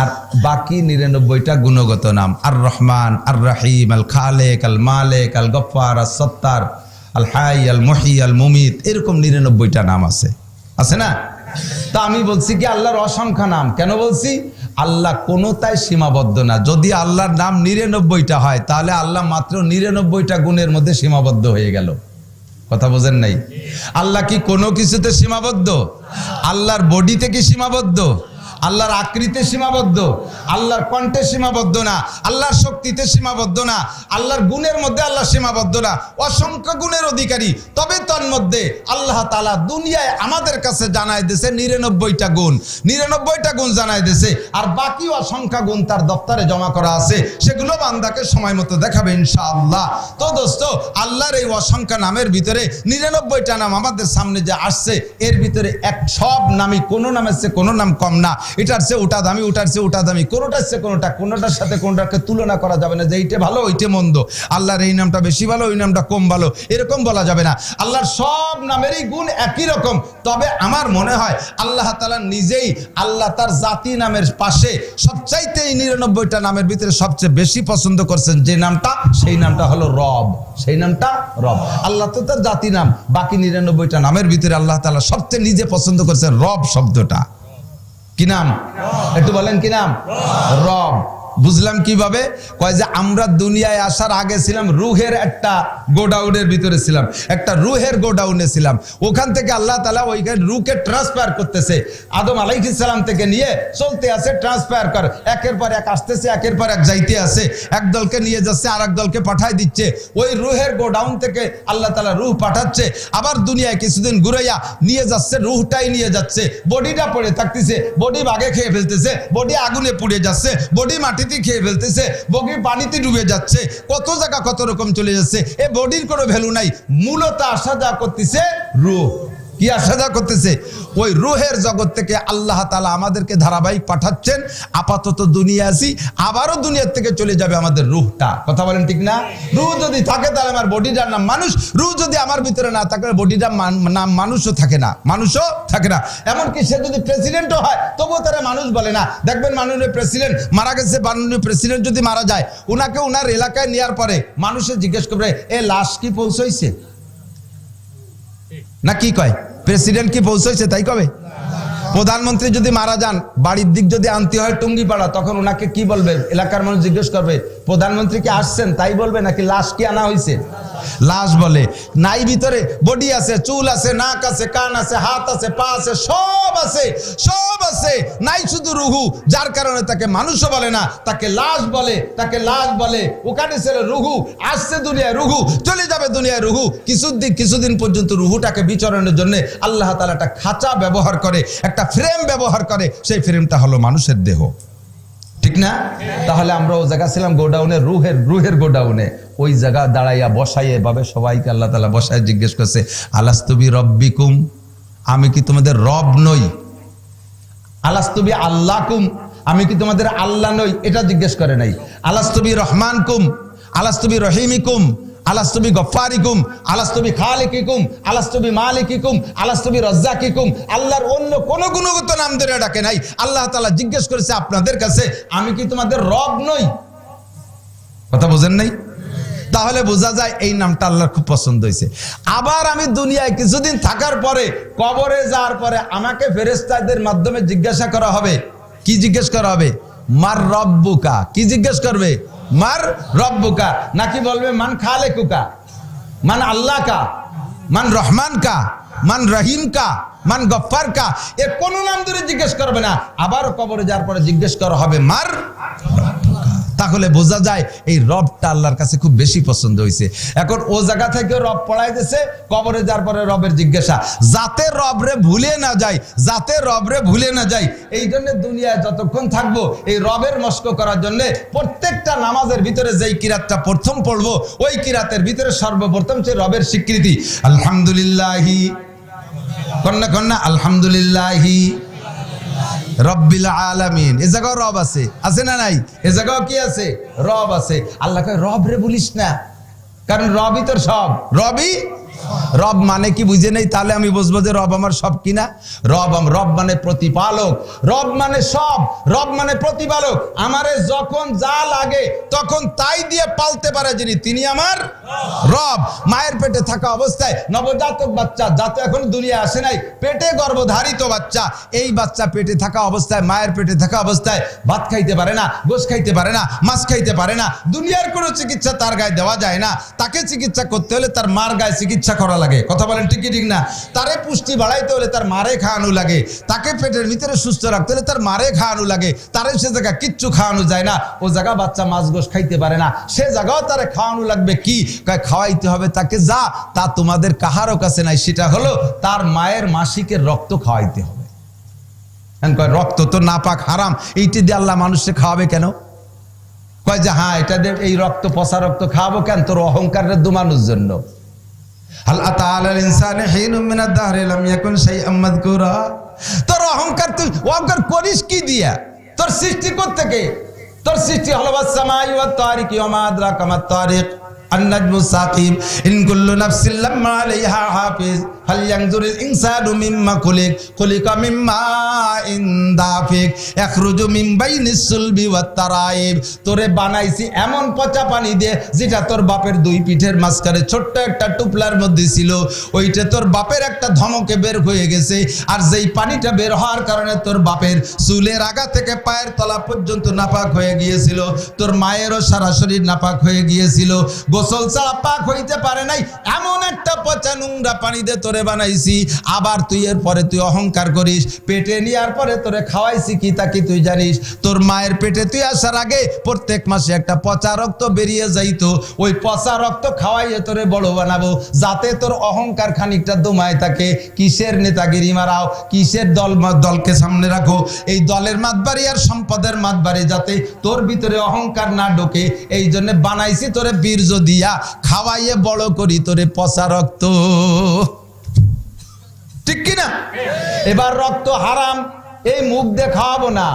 আর বাকি 99টা গুণগত নাম, আর রহমান, আর রহিম, আল খালেক, আল মালেক, আল গফফার, আল সত্তার, আল হাই, আল মুহি, আল মুমিত, এরকম 99টা নাম আছে না? তা আমি বলছি কি আল্লাহর অসংখ্য নাম। কেন বলছি? আল্লাহ কোনোটাই সীমাবদ্ধ না। যদি আল্লাহর নাম 99টা হয়, তাহলে আল্লাহ মাত্র 99টা গুণের মধ্যে সীমাবদ্ধ হয়ে গেল। কথা বোঝেন নাই? আল্লাহ কি কোনো কিছুতে সীমাবদ্ধ? আল্লাহর বডিতে কি সীমাবদ্ধ? আল্লাহর আকৃতিতে সীমাবদ্ধ, আল্লাহর কণ্ঠে সীমাবদ্ধ না, আল্লাহর শক্তিতে সীমাবদ্ধ না, আল্লাহর গুণের মধ্যে আল্লাহ সীমাবদ্ধ না, অসংখ্য গুণের অধিকারী। তবে তন্মধ্যে আল্লাহ তাআলা দুনিয়ায় আমাদের কাছে জানায় দিয়েছে 99টা গুণ, 99টা গুণ জানায় দিয়েছে, আর বাকি অসংখ্য গুণ তার দপ্তরে জমা করা আছে, সেগুলো বান্দাকে সময় মতো দেখাবে ইনশাআল্লাহ। তো দোস্ত, আল্লাহর এই অসংখ্য নামের ভিতরে 99টা নাম আমাদের সামনে যে আসছে, এর ভিতরে সব নামই কোনো নামের চেয়ে কোনো নাম কম না, এটার চেয়ে ওটা দামি, ওটার চেয়ে ওটা দামি, কোনোটার চেয়ে কোনোটা, কোনোটার সাথে কোনোটাকে তুলনা করা যাবে না যে এইটা ভালো ওইটা মন্দ, আল্লাহর এই নামটা বেশি ভালো ওই নামটা কম ভালো, এরকম বলা যাবে না। আল্লাহর সব নামেরই গুণ একই রকম। তবে আমার মনে হয় আল্লাহ তাআলা নিজেই আল্লাহ তার জাতি নামের পাশে সবচাইতে 99টা নামের ভিতরে সবচেয়ে বেশি পছন্দ করছেন যে নামটা, সেই নামটা হলো রব। সেই নামটা রব। আল্লাহ তো তার জাতি নাম, বাকি 99টা নামের ভিতরে আল্লাহ তাআলা সবচেয়ে নিজে পছন্দ করছেন রব শব্দটা। কি নাম? একটু বলেন কি নাম? রব। বুঝলাম কিভাবে? কয় যে আমরা দুনিয়ায় আসার আগে ছিলাম রুহের একটা গোডাউনের ভিতরে ছিলাম, একটা রুহের গোডাউনে ছিলাম। ওখান থেকে আল্লাহ তাআলা ওইখানে রুহকে ট্রান্সফার করতেছে, আদম আলাইহিস সালাম থেকে নিয়ে চলতে আছে, ট্রান্সফার কর, একের পর এক আসতেছে, একের পর এক যাইতে আছে, এক দলকে নিয়ে যাচ্ছে আর এক দলকে পাঠায় দিচ্ছে। ওই রুহের গোডাউন থেকে আল্লাহ তাআলা রুহ পাঠাচ্ছে, আবার দুনিয়ায় কিছুদিন ঘুরাইয়া নিয়ে যাচ্ছে, রুহটাই নিয়ে যাচ্ছে। বডিটা পড়ে থাকতেছে, বডি বাগে খেয়ে ফেলতেছে, বডি আগুনে পুড়ে যাচ্ছে, বডি মাটি খেয়ে ফেলতেছে, বডি পানিতে ডুবে যাচ্ছে, কত জায়গা কত রকম চলে যাচ্ছে। এ বডির কোনো ভ্যালু নাই, মূলত আসা যা করতেছে রূহ। কি আসা যা করতেছে? ওই রুহের জগৎ থেকে আল্লাহ তাআলা আমাদেরকে ধারাবাহিক পাঠাচ্ছেন। আপাতত দুনিয়া আছি, আবারও দুনিয়ার থেকে চলে যাবে আমাদের রুহটা। কথা বলেন ঠিক না? রুহ যদি থাকে তাহলে আমার বডিটার নাম মানুষ, রুহ যদি আমার ভিতরে না থাকে বডিটার নাম মানুষও থাকে না, মানুষও থাকে না। এমনকি সে যদি প্রেসিডেন্টও হয় তবুও তারা মানুষ বলে না। দেখবেন মাননীয় প্রেসিডেন্ট মারা গেছে, মাননীয় প্রেসিডেন্ট যদি মারা যায়, ওনাকে ওনার এলাকায় নেওয়ার পরে মানুষে জিজ্ঞেস করবে এ লাশ কি পৌঁছাইছে না, কি কয় প্রেসিডেন্ট কি পৌঁছাইছে তাই কবে? প্রধানমন্ত্রী যদি মারা যান, বাড়ির দিক যদি আনতে হয় টুঙ্গিপাড়া, তখন ওনাকে কি বলবে? এলাকার মানুষ জিজ্ঞেস করবে প্রধানমন্ত্রী কি আসছেন তাই বলবে নাকি লাশ কি আনা হয়েছে? লাশ বলে। নাই ভিতরে বডি আছে, চুল আছে, নাক আছে, কান আছে, হাত আছে, পা আছে, সব আছে, সব আছে, নাই শুধু রুহু, যার কারণে তাকে মানুষও বলে না, তাকে লাশ বলে, তাকে লাশ বলে। ওখানে ছিল রুহু, আসছে দুনিয়ায় রুহু, চলে যাবে দুনিয়ায় রুহু। কিছুদিন পর্যন্ত রুহুটাকে বিচরণের জন্য আল্লাহ তাআলা একটা খাঁচা ব্যবহার করে, একটা ফ্রেম ব্যবহার করে, সেই ফ্রেমটা হলো মানুষের দেহ। ঠিক না? তাহলে আমরা ও জায়গা ছিলাম গোডাউনে, রুহের গোডাউনে। ওই জায়গা দাঁড়াইয়া বসাইয়ে ভাবে সবাইকে আল্লাহ তাআলা বসায় জিজ্ঞেস করছে আলাস্তুবি রব্বিকুম, আমি কি তোমাদের রব নই? আলাস্তুবি আল্লাহকুম, আমি কি তোমাদের আল্লাহ নই? এটা জিজ্ঞেস করে নাই। আলাস্তুবি রহমানকুম, আলাস্তুবি রহিমিকুম, আলাস্তুবি গফফারিকুম, আলাস্তুবি খালিকিকুম, আলাস্তুবি মালিকিকুম, আলাস্তুবি রাজ্জাকিকুম। আল্লাহর অন্য কোন গুণগত নাম ধরে ডাকে নাই। আল্লাহ তাআলা জিজ্ঞেস করেছে আপনাদের কাছে আমি কি তোমাদের রব নই? কথা বুঝেন নাই? তাহলে বোঝা যায় এই নামটা আল্লাহর খুব পছন্দ হয়েছে। আবার আমি দুনিয়ায় কিছুদিন থাকার পরে, কবরে যাওয়ার পরে আমাকে ফেরেশতাদের মাধ্যমে জিজ্ঞাসা করা হবে। কি জিজ্ঞেস করা হবে? মার রব্বুকা। কি জিজ্ঞেস করবে? মার রব্বুকা। নাকি বলবে মান খালেকুকা, মান আল্লাহ কা, মান রহমান কা, মান রহিম কা, মান গফফার কা। এর কোন নাম ধরে জিজ্ঞেস করবে না। আবার কবরে যাওয়ার পরে জিজ্ঞেস করা হবে মার রব্বুকা। তাহলে বোঝা যায় এই রবটা আল্লাহর কাছে খুব বেশি পছন্দ হয়েছে। এখন ও জায়গা থেকে রব পড়াই দিয়েছে, কবরে যাওয়ার পরে রবের জিজ্ঞাসা, যাতে রবরে ভুলে না যায়, যাতে রবরে ভুলে না যায়। এই জন্য দুনিয়ায় যতক্ষণ থাকবো এই রবের মস্ক করার জন্য প্রত্যেকটা নামাজের ভিতরে যেই কিরাতটা প্রথম পড়বো, ওই কিরাতের ভিতরে সর্বপ্রথম সে রবের স্বীকৃতি আলহামদুলিল্লাহি, কন্যা কন্যা আলহামদুলিল্লাহি রব্বিল আলামিন। এ জায়গাও রব আছে, আছে না নাই? এ জায়গাও কি আছে? রব আছে। আল্লাহ কয় রব রে বলিস না, কারণ রবই তোর সব। রবই রব মানে কি বুঝে নেই? তাহলে আমি বুঝবো যে রব আমার সব কিনা। রব মানে প্রতিপালক, রব মানে সব, রব মানে প্রতিপালক। আমারে যখন যা লাগে তখন তাই দিয়ে পালতে পারে যিনি, তিনি আমার রব। মায়ের পেটে থাকা অবস্থায় নবজাতক বাচ্চা, যাতে এখন দুনিয়া আসে নাই, পেটে গর্ভধারিত বাচ্চা, এই বাচ্চা পেটে থাকা অবস্থায়, মায়ের পেটে থাকা অবস্থায় ভাত খাইতে পারে না, গোশ খাইতে পারে না, মাছ খাইতে পারে না। দুনিয়ার কোনো চিকিৎসা তার গায়ে দেওয়া যায় না। তাকে চিকিৎসা করতে হলে তার মার গায়ে চিকিৎসা করা লাগে, কথা বলেন ঠিক কি ঠিক না? তারে পুষ্টি বাড়াইতে হলে তার মারে খাওয়ানো লাগে, তাকে পেটের ভিতরে সুস্থ রাখতে হলে তার মারে খাওয়ানো লাগে, তারে সে জায়গা কিচ্ছু খাওয়ানো যায় না, ও জায়গা বাচ্চা মাছ গোশ খাইতে পারে না, সে জায়গাও তারে খাওয়ানো লাগবে কি? খাওয়াইতে হবে তাকে যা তা তোমাদের কাহারও কাছে নাই, সেটা হলো তার মায়ের মাসিকের রক্ত খাওয়াইতে হবে। রক্ত তো নাপাক হারাম, এইটি দিয়ে আল্লাহ মানুষকে খাওয়াবে কেন? কয় যে হ্যাঁ এটা দিয়ে এই রক্ত পচা রক্ত খাওয়াবো কেন? তোর অহংকারের দুমানোর জন্য। তোর অহংকার, তুই অহংকার করিস কি দিয়া? তোর সৃষ্টি কোত্থেকে? তোর সৃষ্টি হলো النجم الثاقب إن كل نفس لما عليها حافظ هل ينظر الإنسان مما خلق من ماء دافق يخرج من بين الصلب والترائب। তোরে বানাইছি এমন পচা পানি দিয়ে যেটা তোর বাপের দুই পিঠের মাঝখানে ছোট্ট একটা টুপলার মধ্যে ছিল, ওইটা তোর বাপের একটা ধমকে বের হয়ে গেছে, আর যেই পানিটা বের হওয়ার কারণে তোর বাপের চুলের আগা থেকে পায়ের তলা পর্যন্ত নাপাক হয়ে গিয়েছিল, তোর মায়েরও সারা শরীর নাপাক হয়ে গিয়েছিল, গোসল ছাড়া পাক হইতে পারে নাই, এমন একটা পচা নোংরা পানি দিয়ে তোরে বানাইছি। আবার তুই এর পরে তুই অহংকার করিস, পেটে নেওয়ার পরে তোরে খাওয়াইছি কি তা কি তুই জানিস? তোর মায়ের পেটে তুই আসার আগে প্রত্যেক মাসে একটা পচা রক্ত বেরিয়ে যাইতো, ওই পচা রক্ত খাওয়াইয়ে তোরে বড় বানাবো, যাতে তোর অহংকার খানিকটা দমায় থাকে। কিসের নেতাগিরি মারাও, কিসের দলকে সামনে রাখো? এই দলের মাতবাড়ি আর সম্পদের মাতবাড়ি, যাতে তোর ভিতরে অহংকার না ঢোকে, এই জন্য বানাইছি তোরে বীর্য দিয়া, খাওয়াইয়ে বড় করি তোরে পচা রক্ত, ঠিক কিনা? এবার রক্ত হারাম, এই মুখ দিয়ে খাওয়াবো না,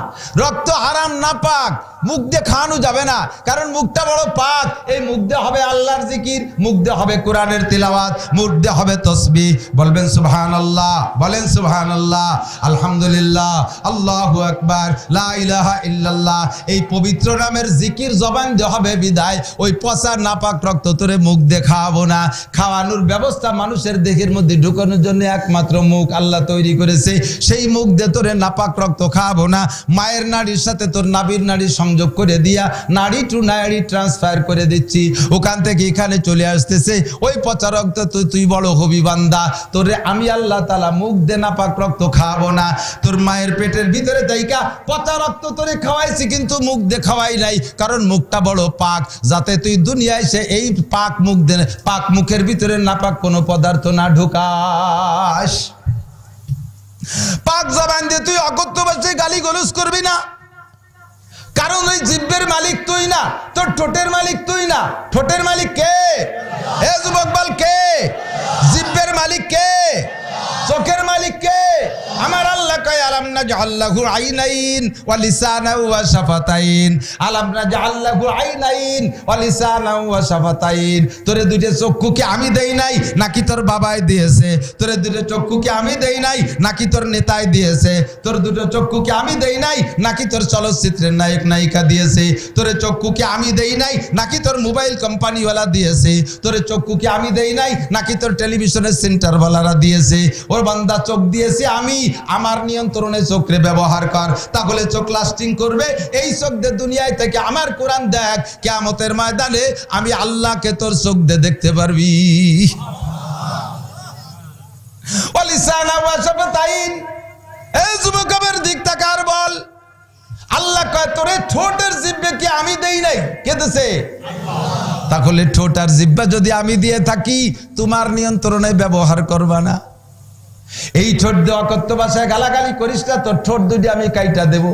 রক্ত হারাম না পাক, মুখ দিয়ে খাওয়ানো যাবে না, কারণ মুখটা বড় পাক। এই মুখ দিয়ে হবে আল্লাহর জিকির, মুখ দিয়ে হবে কোরআনের তিলাওয়াত, মুখ দিয়ে হবে তাসবিহ। বলবেন সুবহানাল্লাহ, বলেন সুবহানাল্লাহ, আলহামদুলিল্লাহ, আল্লাহু আকবার, লা ইলাহা ইল্লাল্লাহ। এই পবিত্র নামের জিকির জবান দিয়ে হবে বিদায়। ওই পচা নাপাক রক্ত তোরে মুখ দিয়ে খাওয়াবো না। খাওয়ানোর ব্যবস্থা মানুষের দেহের মধ্যে ঢুকানোর জন্য একমাত্র মুখ আল্লাহ তৈরি করেছে, সেই মুখ দিয়ে তোরে নাপাক রক্ত খাওয়াবো না। মায়ের নাড়ির সাথে তোর নাভির নাড়ি সংযোগ করে দিয়া নাড়ি টু নাড়ি ট্রান্সফার করে দিচ্ছি, ওখান থেকে এখানে চলে আসতেছে ওই পচা রক্ত। তুই বড় হবি বান্দা, তোরে আমি আল্লাহ তাআলা মুখ দে নাপাক রক্ত খাওয়াবো না। তোর মায়ের পেটের ভিতরে তাইকা পচা রক্ত তোরে খাওয়াইছি, কিন্তু মুখ দে খাওয়াই নাই, কারণ মুখটা বড় পাক, যাতে তুই দুনিয়ায় সে এই পাক মুখ দে, পাক মুখের ভিতরে নাপাক কোনো পদার্থ না ঢুকাস। পাক জবান দিয়ে তুই অকথ্য ভাষায় গালি গলজ করবি না, কারণ ওই জিহ্বার মালিক তুই না, তোর ঠোঁটের মালিক তুই না। ঠোঁটের মালিক কে? এ যুবক বল কে? জিহ্বার মালিক কে? চোখের মালিক কে? আমার আল্লাহ কয় আলাম নাজআল লাহু আইনাইন ওয়া লিসানান ওয়া শাফাতাইন, আলাম নাজআল লাহু আইনাইন ওয়া লিসানান ওয়া শাফাতাইন। তোরে দুইটা চক্ষু কি আমি দেই নাই, নাকি তোর বাবাই দিয়েছে? তোরে দুটো চক্ষু কি আমি দেই নাই, নাকি তোর নেতাই দিয়েছে? তোর দুটো চক্ষু কি আমি দেই নাই, নাকি তোর চলচ্চিত্রের নায়ক নায়িকা দিয়েছে? তোরে চক্ষু কি আমি দেই নাই, নাকি তোর মোবাইল কোম্পানিওয়ালা দিয়েছে? তোরে চক্ষু কি আমি দেই নাই, নাকি তোর টেলিভিশনের সেন্টারওয়ালারা দিয়েছে? ওর বান্দা চোখ দিয়েছি আমি, আমার নিয়ন্ত্রণে চোখে ব্যবহার কর, তাহলে চোখ লাস্টিং করবে। এই চোখ দিয়ে দুনিয়ায় থেকে আমার কোরআন দেখ, কিয়ামতের ময়দানে আমি আল্লাহকে তোর চোখ দিয়ে দেখতে পারবি। ওয়ালিসানা ওয়া শাফাতাইন। এই যুবকের দিক তাকার বল, আল্লাহ কয় তোরে ঠোঁটের জিহ্বা কি আমি দেই নাই? কে দিয়েছে? আল্লাহ। তাহলে ঠোঁট আর জিহ্বা যদি আমি দিয়ে থাকি, তোমার নিয়ন্ত্রণে ব্যবহার করবা না। এই ঠোঁট দিয়ে অকথ্য ভাষায় গালাগালি করিস না, তোর ঠোঁট দুটি আমি কাইটা দেব।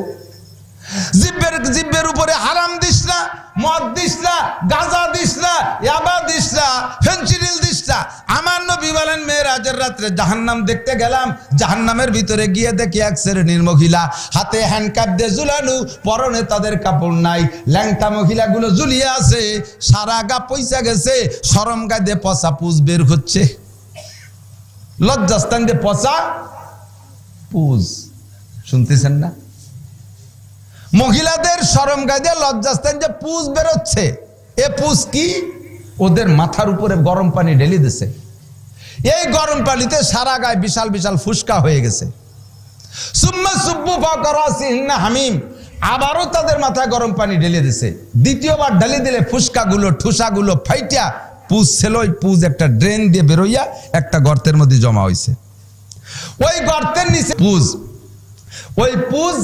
জিহ্বের উপরে হারাম দিস না, মদ দিস না, গাঁজা দিস না, ইয়াবা দিস না, ফেনসিডিল দিস না। আমার নবী বলেন মেরাজের রাত্রে জাহান্নাম দেখতে গেলাম, জাহান্নামের ভিতরে গিয়ে দেখি এক শ্রেণীর মহিলা হাতে হ্যান্ডকাপ দিয়ে ঝুলানো, পরনে তাদের কাপড় নাই, ল্যাংটা মহিলাগুলো ঝুলিয়ে আছে, সারা গা পয়সা গেছে, শরম গায়ে দিয়ে পচা পুজ বের হচ্ছে। লজ্জাস্থান দিয়ে পচা পুজ, শুনতেছেন না? মহিলাদের শরম গায়ে দিয়ে লজ্জাস্থান দিয়ে পুজ বেরোচ্ছে। এ পুজ কি? ওদের মাথার উপরে গরম পানি ঢেলে দিছে, এই গরম পানিতে সারা গায়ে বিশাল বিশাল ফুসকা হয়ে গেছে। সুম্মা সুব্বু ফাওকা রাসিহিন্না হামিম, আবারও তাদের মাথায় গরম পানি ঢেলে দিছে। দ্বিতীয়বার ঢেলে দিলে ফুসকাগুলো ঠুসাগুলো ফাইটা পুজ ছিল, ওই পুজ একটা ড্রেন দিয়ে বেরোইয়া একটা গর্তের মধ্যে জমা হয়েছে। ওই গর্তের নিচে পুজ, ওই পুজ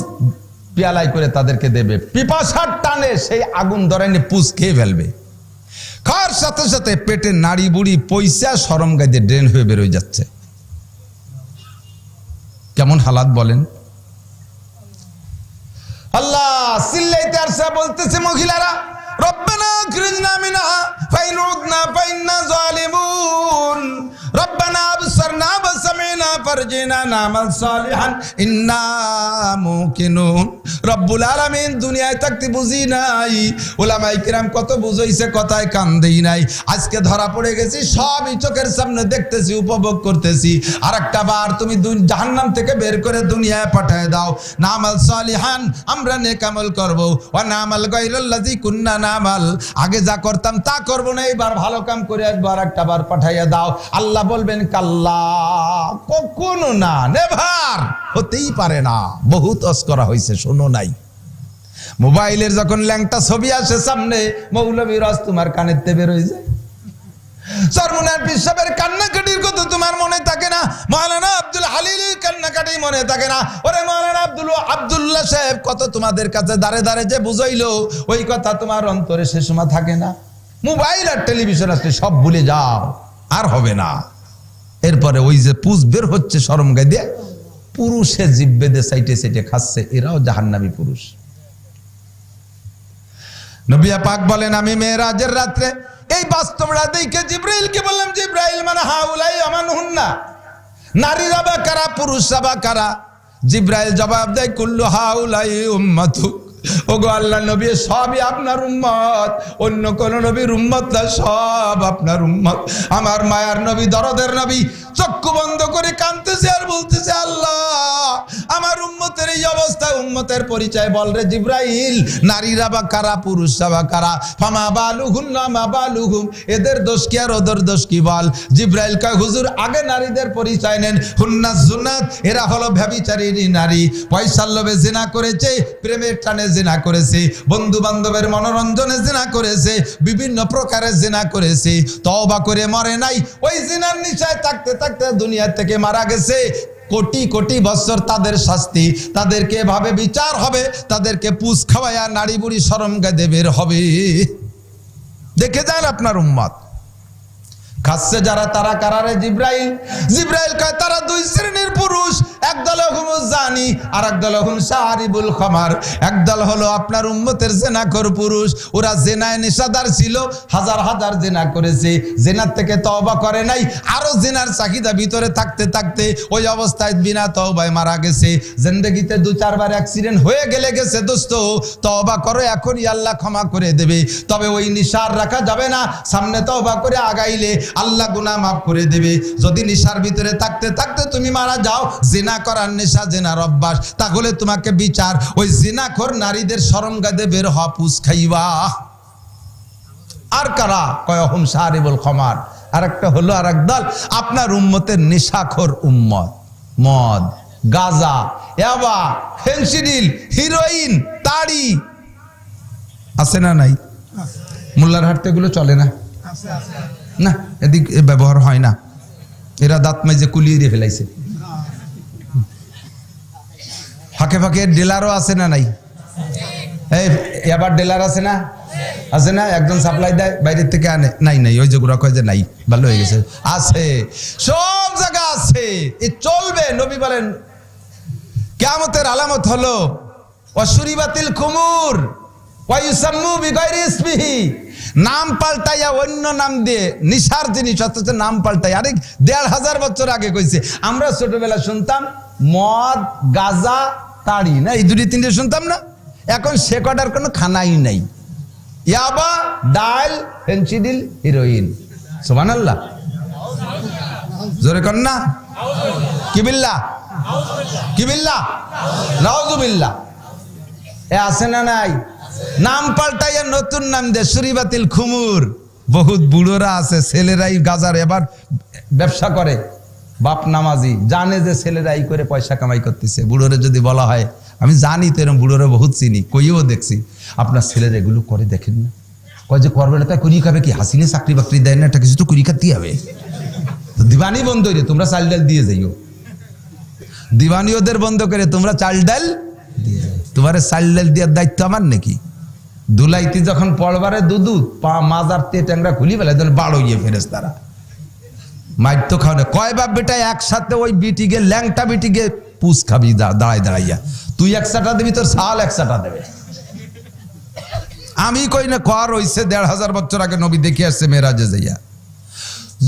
পেয়ালাই করে তাদেরকে দেবে, পিপাসার টানে সেই আগুন ধরেনি পুজ খেয়ে ফেলবে। খাওয়ার সাথে সাথে পেটে নাড়ি বুড়ি পয়সা সরম গাইতে ড্রেন হয়ে বেরোয় যাচ্ছে। কেমন হালাত বলেন? আল্লাহ সিল্লাইতে আসা বলতেছে মহিলারা, রব্বানা আখরিজনা মিনহা ফাইন উদনা ফাইন্না যালিমুন, রব্বানা আবসারনা ওয়াসামি'না ফারজিনা নামাল সালিহান ইন্না মুকিনুন। রব্বুল আলামিন দুনিয়ায় থাকতে বুঝি নাই, উলামায়ে কিরাম কত বুঝাইছে, কথায় কান দেই নাই। আজকে ধরা পড়ে গেছি, সবই চোখের সামনে দেখতেছি, উপভোগ করতেছি। আরেকটা বার তুমি জাহান্নাম থেকে বের করে দুনিয়ায় পাঠায় দাও। নামাল সালিহান, আমরা নেক আমল করব, ওয়া নামাল গায়রাল্লাযী কুন্না নামাল, আগে যা করতাম তা করব না, এবার ভালো কাম করে আসবো, আরেকটা বার পাঠাইয়া দাও। আল্লাহ বলবেন কাল্লা, কখনো না, নেভার, হতেই পারে না। বহুত অস করা হয়েছে, শোনো নাই? মোবাইলের যখন ল্যাংটা ছবি আসে সামনে, মৌলবী রস তোমার কানের তে বের হয়ে যায়। সরমুনার পিসাবের কান্নাকাটির কথা তোমার মনে থাকে না, মাওলানা আব্দুল হালিলের কান্নাকাটি মনে থাকে না। ওরে মাওলানা আব্দুল্লাহ সাহেব কত তোমাদের কাছে দাঁড়ে দাঁড়ে যে বুঝাইলো, ওই কথা তোমার অন্তরে সে সময় থাকে না। মোবাইল আর টেলিভিশন আসলে সব ভুলে যাও, আর হবে না। এরপরে ওই যে পুজ বের হচ্ছে শরম গায়ে দিয়ে, পুরুষে জিব্বে দিয়ে সাইটে সাইটে খাচ্ছে, এরাও জাহান্নামী পুরুষ। নবী পাক বলেন, আমি মেরাজের রাত্রে এই বাস্তবটা দেখে জিব্রাইলকে বললাম, জিব্রাইল মানে হাউলাই আমানহুন্না, নারীরা বা কারা, পুরুষরা বা কারা? জিব্রাইল জবাব দেয়, কুল্লু হাউলাই উম্মাতুক। ওগো আল্লাহ নবী, সবই আপনার উম্মত, অন্য কোন নবীর উম্মত না, সব আপনার উম্মত। আমার মায়ার নবী, দরদের নবী চক্ষু বন্ধ করে কাঁদতেছে আর বলতেছে, আল্লাহ আমার উম্মতের এই অবস্থা, উম্মতের পরিচয় বল রে জিব্রাইল, নারীরা বা কারা, পুরুষরা বা কারা? ফামা বালুহুন্না মা বালুহুম, এদের দোষ কি আর ওদের দোষ কি বল? জিব্রাইল কয়, হুজুর আগে নারীদের পরিচয় নেন। হুন্না জুনাত, এরা হলো ব্যভিচারিণী নারী, পয়সার লোভে জিনা করেছে, প্রেমের টানে জিনা করেছে, বন্ধু বান্ধবের মনোরঞ্জনে জিনা করেছে, বিভিন্ন প্রকারে জিনা করেছে, তওবা করে মরে নাই, ওই জিনার নিশায় থাকতে থাকতে দুনিয়া থেকে মারা গেছে। কোটি কোটি বছর তাদের শাস্তি, তাদেরকে এভাবে বিচার হবে, তাদেরকে পুষ খাওয়ায়া নাড়ি বুড়ি শরম গায়ে বের হবে। দেখে যান আপনার উম্মত খাচ্ছে যারা, তারা কারারে? জিব্রাইল, জিব্রাইল কয় তারা দুই শ্রেণীর পুরুষ, একদল হুমুজ জানি আর একদল হুম শারিবুল খামার। একদল হলো আপনার উম্মতের জেনাখোর পুরুষ, ওরা জেনায় নেশাদার ছিল, হাজার হাজার জেনা করেছে, জেনার থেকে তওবা করে নাই, আরো জেনার চাহিদা ভিতরে থাকতে থাকতে ওই অবস্থায় বিনা তওবায় মারা গেছে। জিন্দেগিতে দু চারবার অ্যাক্সিডেন্ট হয়ে গেছে দোস্ত, তওবা করো, এখনই আল্লাহ ক্ষমা করে দেবে। তবে ওই নিশার রাখা যাবে না, সামনে তওবা করে আগাইলে আল্লাহ গুনাহ মাফ করে দেবে। যদি নিশার ভিতরে থাকতে থাকতে তুমি মারা যাও, জিনা করার নেশা, জিনার অভ্যাস, তাহলে তোমাকে বিচার ওই জিনাখোর নারীদের শরম গায়ে বের হওয়া পুষ খাইবা। আর কারা? কয় হুম শারিবুল খামার। আর একটা হলো আর একদল আপনার উম্মতের নেশাখোর উম্মত, মদ, গাঁজা, ইয়াবা, ফেনসিডিল, হিরোইন, তাড়ি আছে না নাই? মোল্লার হাটতে এগুলো চলে না, না এদিক ব্যবহার হয় না, এরা দাঁত মাইজে কুলিয়ে দিয়ে ফেলাইছে। ফাঁকে ফাঁকে ডিলারও আছে না নাই? এই এবার ডিলার আছে না, আছে না? একজন সাপ্লাই দেয়, বাইরের থেকে আনে। নাই নাই, ওই যেগুলো কয় যে নাই, ভালো হয়ে গেছে, আছে, সব জায়গা আছে, এ চলবে। নবী বলেন কিয়ামতের আলামত হলো ওয়াশুরিবাতিল খুমুর ওয়া ইউসাম্মু বিগাইরি ইসমিহি, নাম পাল্টাইয়া অন্য নাম দিয়ে নিশার জিনিস, অথচ নাম পাল্টাই। আরে ১৫০০ বছর আগে কইছে, আমরা ছোটবেলা শুনতাম মদ, গাঁজা, তাড়ি, না এই দুটি তিনটে শুনতাম না? এখন সে কটার কোনো খানাই নাই। ইয়াবা, ডাল, ফেনসিডিল, হিরোইন। সুবহানাল্লাহ, জোরে কর না। কি বিল্লাহ, কি বিল্লাহ, নাউযুবিল্লাহ। এ আছে না নাই? নাম পাল্টাইয়া নতুন নাম দে, শুরিবাতিল খুমুর। বহুত বুড়োরা আছে, ছেলেরাই গাজার এবার ব্যবসা করে, বাপ নামাজি, জানে যে ছেলেরাই করে পয়সা কামাই করতেছে। বুড়োরে যদি বলা হয়, আমি জানি তো এরকম বুড়োরে বহুত চিনি, কইও দেখছি, আপনার ছেলেরা এগুলো করে দেখেন না? কয় যে করবে না তাই করি খাবে কি? হাসিনে চাকরি বাকরি দেয় না, একটা কিছু তো করি খাতে হবে। দিবানি বন্ধ করে তোমরা চাল ডাল দিয়ে যাইও, দিবানি ওদের বন্ধ করে তোমরা চাল ডাল দিয়ে যাও। তোমার চাল ডাল দেওয়ার দায়িত্ব আমার নাকি? দুলাইতি যখন পড়বারে দুদু পা মাজার তে ট্যাংরা খুলি ফেলে তখন বাড়ো গিয়ে ফেরেস তারা মাইর তো খাও না। কয় বাপ বেটা একসাথে ওই বিটিকে ল্যাংটা বিটিকে পুষ খাবি দাঁড়াই দাঁড়াইয়া, তুই একসাটা দিবি তোর সাল একসাটা দেবে। আমি কই না কর হইছে ১৫০০ বছর আগে নবী দেখে আসছে মেরাজে যাইয়া।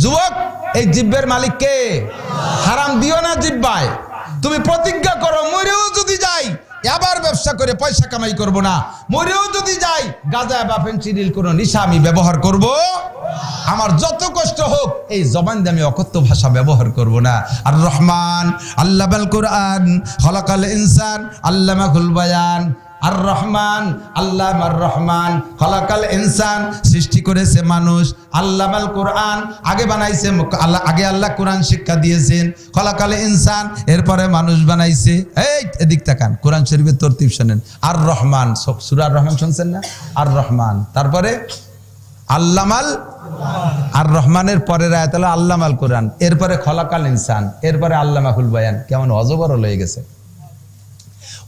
যুবক, এই জিব্বের মালিক কে? হারাম দিও না জিব্বায়। তুমি প্রতিজ্ঞা করো মরেও যদি যাই আবার ব্যবসা করে পয়সা কামাই করব না, মরেও যদি যাই গাঁজা বা ফেনসিডিল কোনো নিশা আমি ব্যবহার করব, আমার যত কষ্ট হোক এই জবান দিয়ে আমি অকথ্য ভাষা ব্যবহার করব না। আর রহমান আল্লামাল কুরআন খলাকাল ইনসান আল্লামাহুল বায়ান। আর রহমান আল্লামার রহমান খলাকাল ইনসান, সৃষ্টি করেছে মানুষ। আল্লামাল কুরআন, আগে বানাইছে আল্লাহ, আগে আল্লাহ কোরআন শিক্ষা দিয়েছেন। খলাকাল ইনসান, এরপরে মানুষ বানাইছে। এই এদিক তাকান, কোরআন শরীফের তরতিব শুনেন। আর রহমান, সূরা আর রহমান শুনছেন না? আর রহমান, তারপরে আল্লামাল, আর রহমানের পরের আয়াত হলো আল্লামাল কোরআন, এরপরে খলাকাল ইনসান, এরপরে আল্লামাহুল বায়ান। কেমন অজগর হয়ে গেছে।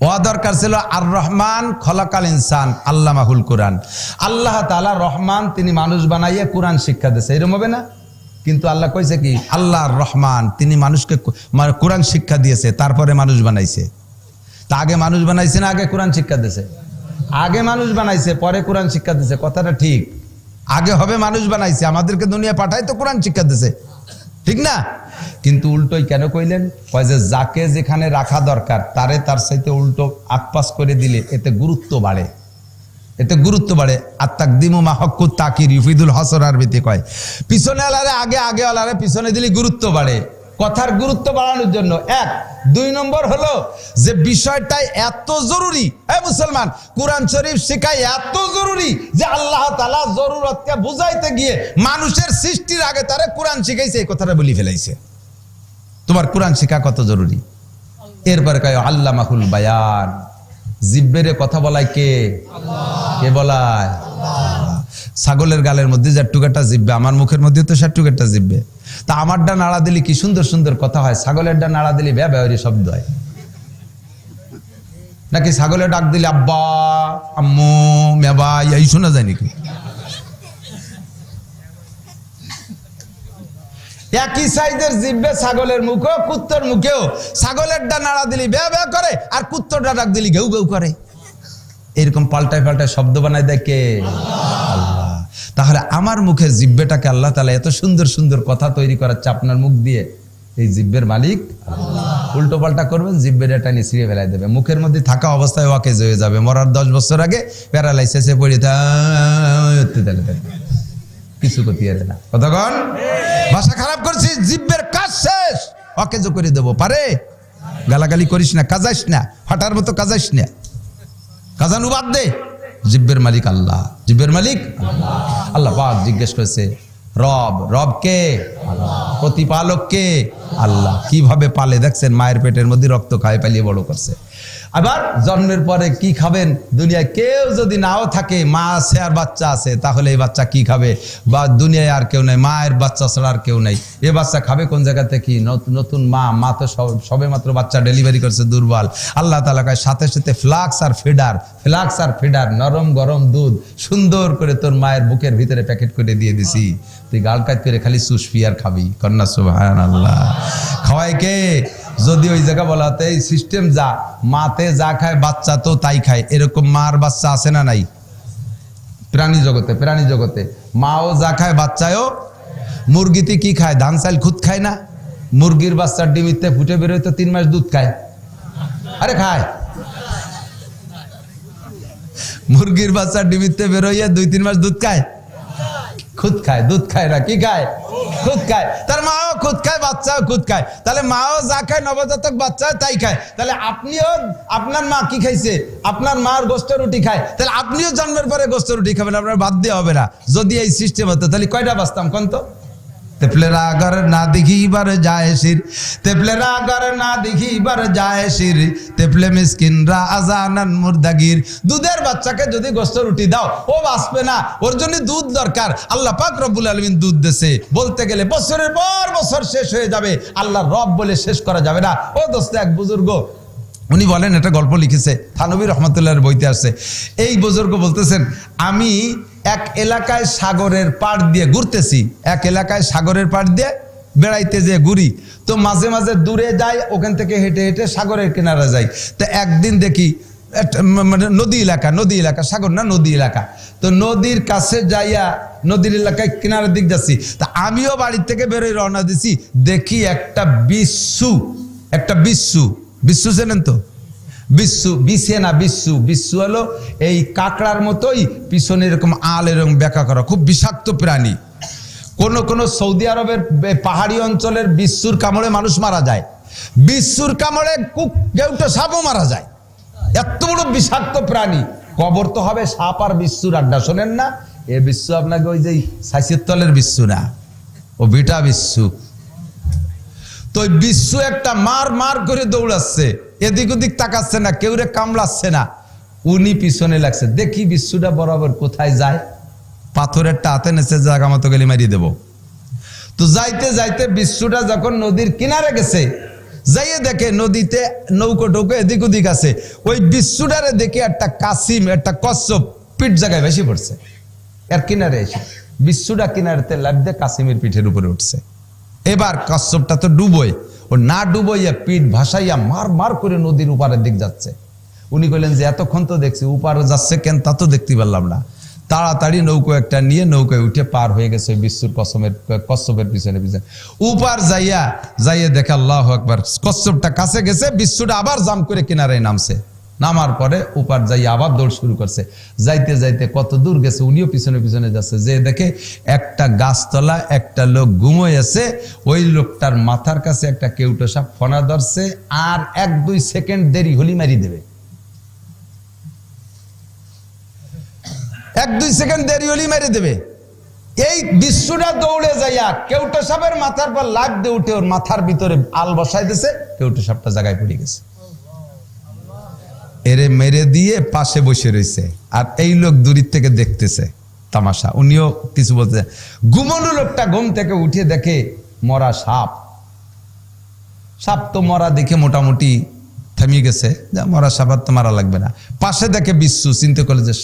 ও দরকার ছিল আর রহমান খলাকাল ইনসান আল্লামাহুল কোরআন। আল্লাহ তাআলা রহমান, তিনি মানুষ বানাইয়ে কোরআন শিক্ষা দিয়েছে, এরকম হবে না? কিন্তু আল্লাহ কইছে কি? আল্লাহ রহমান, তিনি মানুষকে কোরআন শিক্ষা দিয়েছে, তারপরে মানুষ বানাইছে। তা আগে মানুষ বানাইছে না আগে কোরআন শিক্ষা দিয়েছে? আগে মানুষ বানাইছে, পরে কোরআন শিক্ষা দিয়েছে। কথাটা ঠিক। আগে হবে মানুষ বানাইছে, আমাদেরকে দুনিয়া পাঠায় তো কোরআন শিক্ষা দিয়েছে, ঠিক না? কিন্তু উল্টোই কেন কইলেন? কয় যে যাকে যেখানে রাখা দরকার তারে তার সাথে উল্টো আকপাস করে দিলে এতে গুরুত্ব বাড়ে, এতে গুরুত্ব বাড়ে। আর তাকদিমু মা হক্কুত তাকির ইউফিদুল হাসর আরবিতে কয়, পিছনে আলারে আগে, আগে আলারে পিছনে দিলে গুরুত্ব বাড়ে। কথার গুরুত্ব বাড়ানোর জন্য। এক, দুই নম্বর হলো যে বিষয়টাই এত জরুরি, এই মুসলমান, কোরআন শরীফ শিখাই এত জরুরি যে আল্লাহ তাআলা জরুরতকে বুঝাইতে গিয়ে মানুষের সৃষ্টির আগে তারে কোরআন শিখাইছে, এই কথাটা বলি ফেলাইছে। তোমার কোরআন শিখা কত জরুরি। এরপরে কয় আল্লামাহুল বায়ান, জিব্বেরে কথা বলায় কে? কে বলায়? ছাগলের গালের মধ্যে যে টুকাটা জিব্বে, আমার মুখের মধ্যে তো সে টুকাটা জিব্বে। তা আমারটা নাড়া দিলে কি সুন্দর সুন্দর কথা হয়, ছাগলেরটা নাড়া দিলে ব্যবহারী শব্দ হয়। নাকি ছাগলের ডাক দিলে আব্বা আম্মু মেবা এই শোনা যায় নাকি? একই সাইজের জিব্বে ছাগলের মুখও কুত্তর মুখেও, ছাগলের ডা নাড়া দিলি ব্যা ব্যা করে আর কুত্তরটা ডাক দিলি ঘেউ ঘেউ করে। এরকম পাল্টায় পাল্টায় শব্দ বানায় দেয় কে? আল্লাহ। তাহলে আমার মুখের জিব্বেটাকে আল্লাহ তাআলা এত সুন্দর সুন্দর কথা তৈরি করাচ্ছে আপনার মুখ দিয়ে। এই জিব্বের মালিক আল্লাহ। উল্টো পাল্টা করবেন, জিব্বের এটা নিয়ে ফেলাই দেবে। মুখের মধ্যে থাকা অবস্থায় ওয়াকেজ হয়ে যাবে। মরার 10 বছর আগে প্যারালাইসিসে পড়ে কিছু করতে পারে না। কতক্ষণ ভাষা খারাপ করছিস, জিব্বের কাজ শেষ, অকেজ করে দেবো। পারে? গালাগালি করিস না, কাজাইস না, ফাটার মতো কাজাইস না, কাজানু বাদ দে। জিব্বের মালিক আল্লাহ, জিব্বের মালিক আল্লাহ। আল্লাহ পাক জিজ্ঞেস করেছে রব, রব কে? আল্লাহ। প্রতিপালক কে? আল্লাহ। কিভাবে পালে দেখছেন, মায়ের পেটের মধ্যে রক্ত খায় পালিয়ে বড় করছে। আবার জন্মের পরে কি খাবেন? দুনিয়ায় কেউ যদি নাও থাকে, মা আছে আর বাচ্চা আছে, তাহলে এই বাচ্চা কি খাবে? বা দুনিয়ায় আর কেউ নাই, মায়ের বাচ্চা ছাড়া আর কেউ নাই, এ বাচ্চা খাবে কোন জায়গা থেকে? নতুন মা তো সবে মাত্র বাচ্চা ডেলিভারি করছে, দুর্বল। আল্লাহ তাআলা কয় সাথে সাথে ফ্লাক্স আর ফিডার, নরম গরম দুধ সুন্দর করে তোর মায়ের বুকের ভিতরে প্যাকেট করে দিয়ে দিছি, তুই গাল কাট করে খালি চুষবি আর খাবি। কন্যা সুবহানাল্লাহ। খাওয়ায় কে? যদি ওই জায়গা বলাতে এই সিস্টেম যা, মাতে যা খায় বাচ্চা তো তাই খায়, এরকম মার বাচ্চা আছে না নাই? প্রাণী জগতে মাও যা খায় বাচ্চায়ও। মুরগিতে কি খায়? ধান চাল খুদ খায় না? মুরগির বাচ্চার ডিমিতে ফুটে বেরোয় তো 3 মাস দুধ খায়। আরে খায়, মুরগির বাচ্চার ডিমিতে বেরোইয়া 2-3 মাস দুধ খায়। খুদ খায়, দুধ খায় না, কি খায়? খুদ খায়। তার মাও খুদ খায়, বাচ্চাও খুদ খায়। তাহলে মাও যা খায় নবজাতক বাচ্চা তাই খায়। তাহলে আপনিও, আপনার মা কি খাইছে? আপনার মার গোস্ত রুটি খায়, তাহলে আপনিও জন্মের পরে গোস্ত রুটি খাবেন, আপনার বাদ দিয়ে হবে না। যদি এই সিস্টেম হতো তাহলে কয়টা বাঁচতাম কোন তো? তেপলেরা আগার না দেখিবার যায় শির, তেপলেরা আগার না দেখিবার যায় শির, তেপলে মিসকিনরা আজানান মুর্দাগির। দুধের বাচ্চাকে যদি গোস্ত রুটি দাও ও বাঁচবে না, ওর জন্য দুধ দরকার। আল্লাহ পাক রব্বুল আলামিন দুধ দেশে বলতে গেলে বছরের পর বছর শেষ হয়ে যাবে, আল্লাহ রব বলে শেষ করা যাবে না। ও দোস্ত, এক বুজুর্গ উনি বলেন, একটা গল্প লিখেছে, থানবী রহমতুল্লাহর বইতে আসছে। এই বুজুর্গ বলতেছেন, আমি এক এলাকায় সাগরের পাড় দিয়ে ঘুরতেছি, এক এলাকায় সাগরের পাড় দিয়ে বেড়াইতে যে ঘুরি, তো মাঝে মাঝে দূরে যাই, ওখান থেকে হেঁটে হেঁটে সাগরের কিনারা যাই। তো একদিন দেখি মানে নদী এলাকা, সাগর না, নদী এলাকা। তো নদীর কাছে যাইয়া নদীর এলাকায় কিনারের দিক যাচ্ছি, তা আমিও বাড়ির থেকে বেরোয় রওনা দিছি, দেখি একটা বিচ্ছু চেনেন তো? বিচ্ছু হলো এই কাঁকড়ার মতোই পিছনে এরকম আল এরকম ব্যাখ্যা করা, খুব বিষাক্ত প্রাণী। কোন সৌদি আরবের পাহাড়ি অঞ্চলের বিচ্ছুর কামড়ে মানুষ মারা যায়, বিচ্ছুর কামড়ে কেউটা সাপও মারা যায়। এত বড় বিষাক্ত প্রাণী। কবর তো হবে সাপ আর বিচ্ছুর আড্ডা, শোনেন না? এ বিচ্ছু আপনাকে ওই যে সাইসের তলের বিচ্ছু না, ও বিটা বিচ্ছু। তো বিচ্ছু একটা মার করে দৌড়াচ্ছে, এদিক ওদিক তাকাচ্ছে না, কেউ রে কামড়াচ্ছে না, উনি পিছনে লাগছে। দেখি বিচ্ছুটা বরাবর কোথায় যায়, পাথরের হাতে নেছে, জায়গা মতো গেলে মারিয়ে দেবো। তো যাইতে যাইতে বিচ্ছুটা যখন নদীর কিনারে গেছে, যাইয়ে দেখে নদীতে নৌকো টৌকো এদিক ওদিক আছে, ওই বিচ্ছুটারে দেখে একটা কাসিম, একটা কচ্ছপ পিঠ জায়গায় ভেসে পড়ছে। এর কিনারে এসে বিচ্ছুটা কিনারেতে লাফ দিয়ে কাসিমের পিঠের উপরে উঠছে। এবার কচ্ছপটা তো ডুবোয়, ও না ডুবোইয়া পিঠ ভাসাইয়া মার করে নদীর উপারের দিক যাচ্ছে। উনি কইলেন যে এতক্ষণ তো দেখছি উপারে যাচ্ছে কেন, তা তো দেখতে পারলাম না। তাড়াতাড়ি নৌকো একটা নিয়ে নৌকায় উঠে পার হয়ে গেছে বিচ্ছুর কচ্ছপের পিছনে উপার যাইয়া দেখে আল্লাহু আকবার, কচ্ছপটা কাছে গেছে, বিচ্ছুটা আবার জাম করে কিনারায় নামছে। নামার পরে উপার যাইয়া আবার দৌড় শুরু করছে। যাইতে যাইতে কত দূর গেছে, উনিও পিছনে পিছনে যাচ্ছে। যে দেখে একটা গাছতলা একটা লোক ঘুমোয় আছে, ওই লোকটার মাথার কাছে একটা কেউটো সাপ ফনা ধরছে, আর 1-2 সেকেন্ড দেরি হলি মারি দেবে। 1-2 সেকেন্ড দেরি হলি মেরে দেবে। এই বিচ্ছুটা দৌড়ে যাইয়া কেউটো সাপের মাথার পর লাফ দিয়ে উঠে ওর মাথার ভিতরে আল বসাই দিছে, কেউটো সাপটা জায়গায় পড়ে গেছে। এরে মেরে দিয়ে পাশে বসে রয়েছে, আর এই লোক দূরের থেকে দেখতেছে তামাশা। উনিও কিছু বলতে, ঘুমানো লোকটা ঘুম থেকে উঠে দেখে মরা সাপ তো মরা দেখে মোটামুটি থামিয়ে গেছে, যা মরা সাপ আর তো মারা লাগবে না। পাশে দেখে বিচ্ছু, চিন্তা করলে যে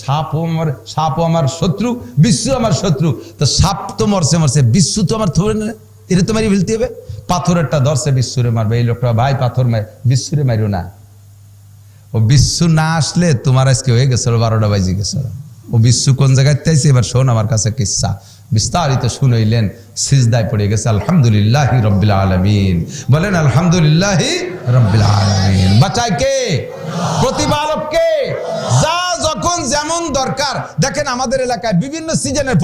সাপও আমার শত্রু, বিচ্ছু আমার শত্রু, তো সাপ তো মরছে, বিচ্ছু তো আমার থরে না, এটা তো মারি ফেলতে হবে। পাথরেরটা ধরছে, বিচ্ছুরে মারবে। এই লোকটা, ভাই পাথর মার, বিচ্ছুরে মারিও না, ও বিচ্ছু না আসলে তোমার আজকে হয়ে গেছিল 12টা বাজে গেছিল। ও বিচ্ছু কোন জায়গায় চাইছে, এবার শোন আমার কাছে কিচ্ছা। বিস্তারিত শুনাইলেন, সিজদায় পড়ে গেছে। আলহামদুলিল্লাহি রাব্বিল আলামিন, বলেন আলহামদুলিল্লাহি রাব্বিল আলামিন। বাঁচায় কে? প্রতিপালক কে? যা যখন যেমন দরকার। দেখেন আমাদের এলাকায় বিভিন্ন সিজনের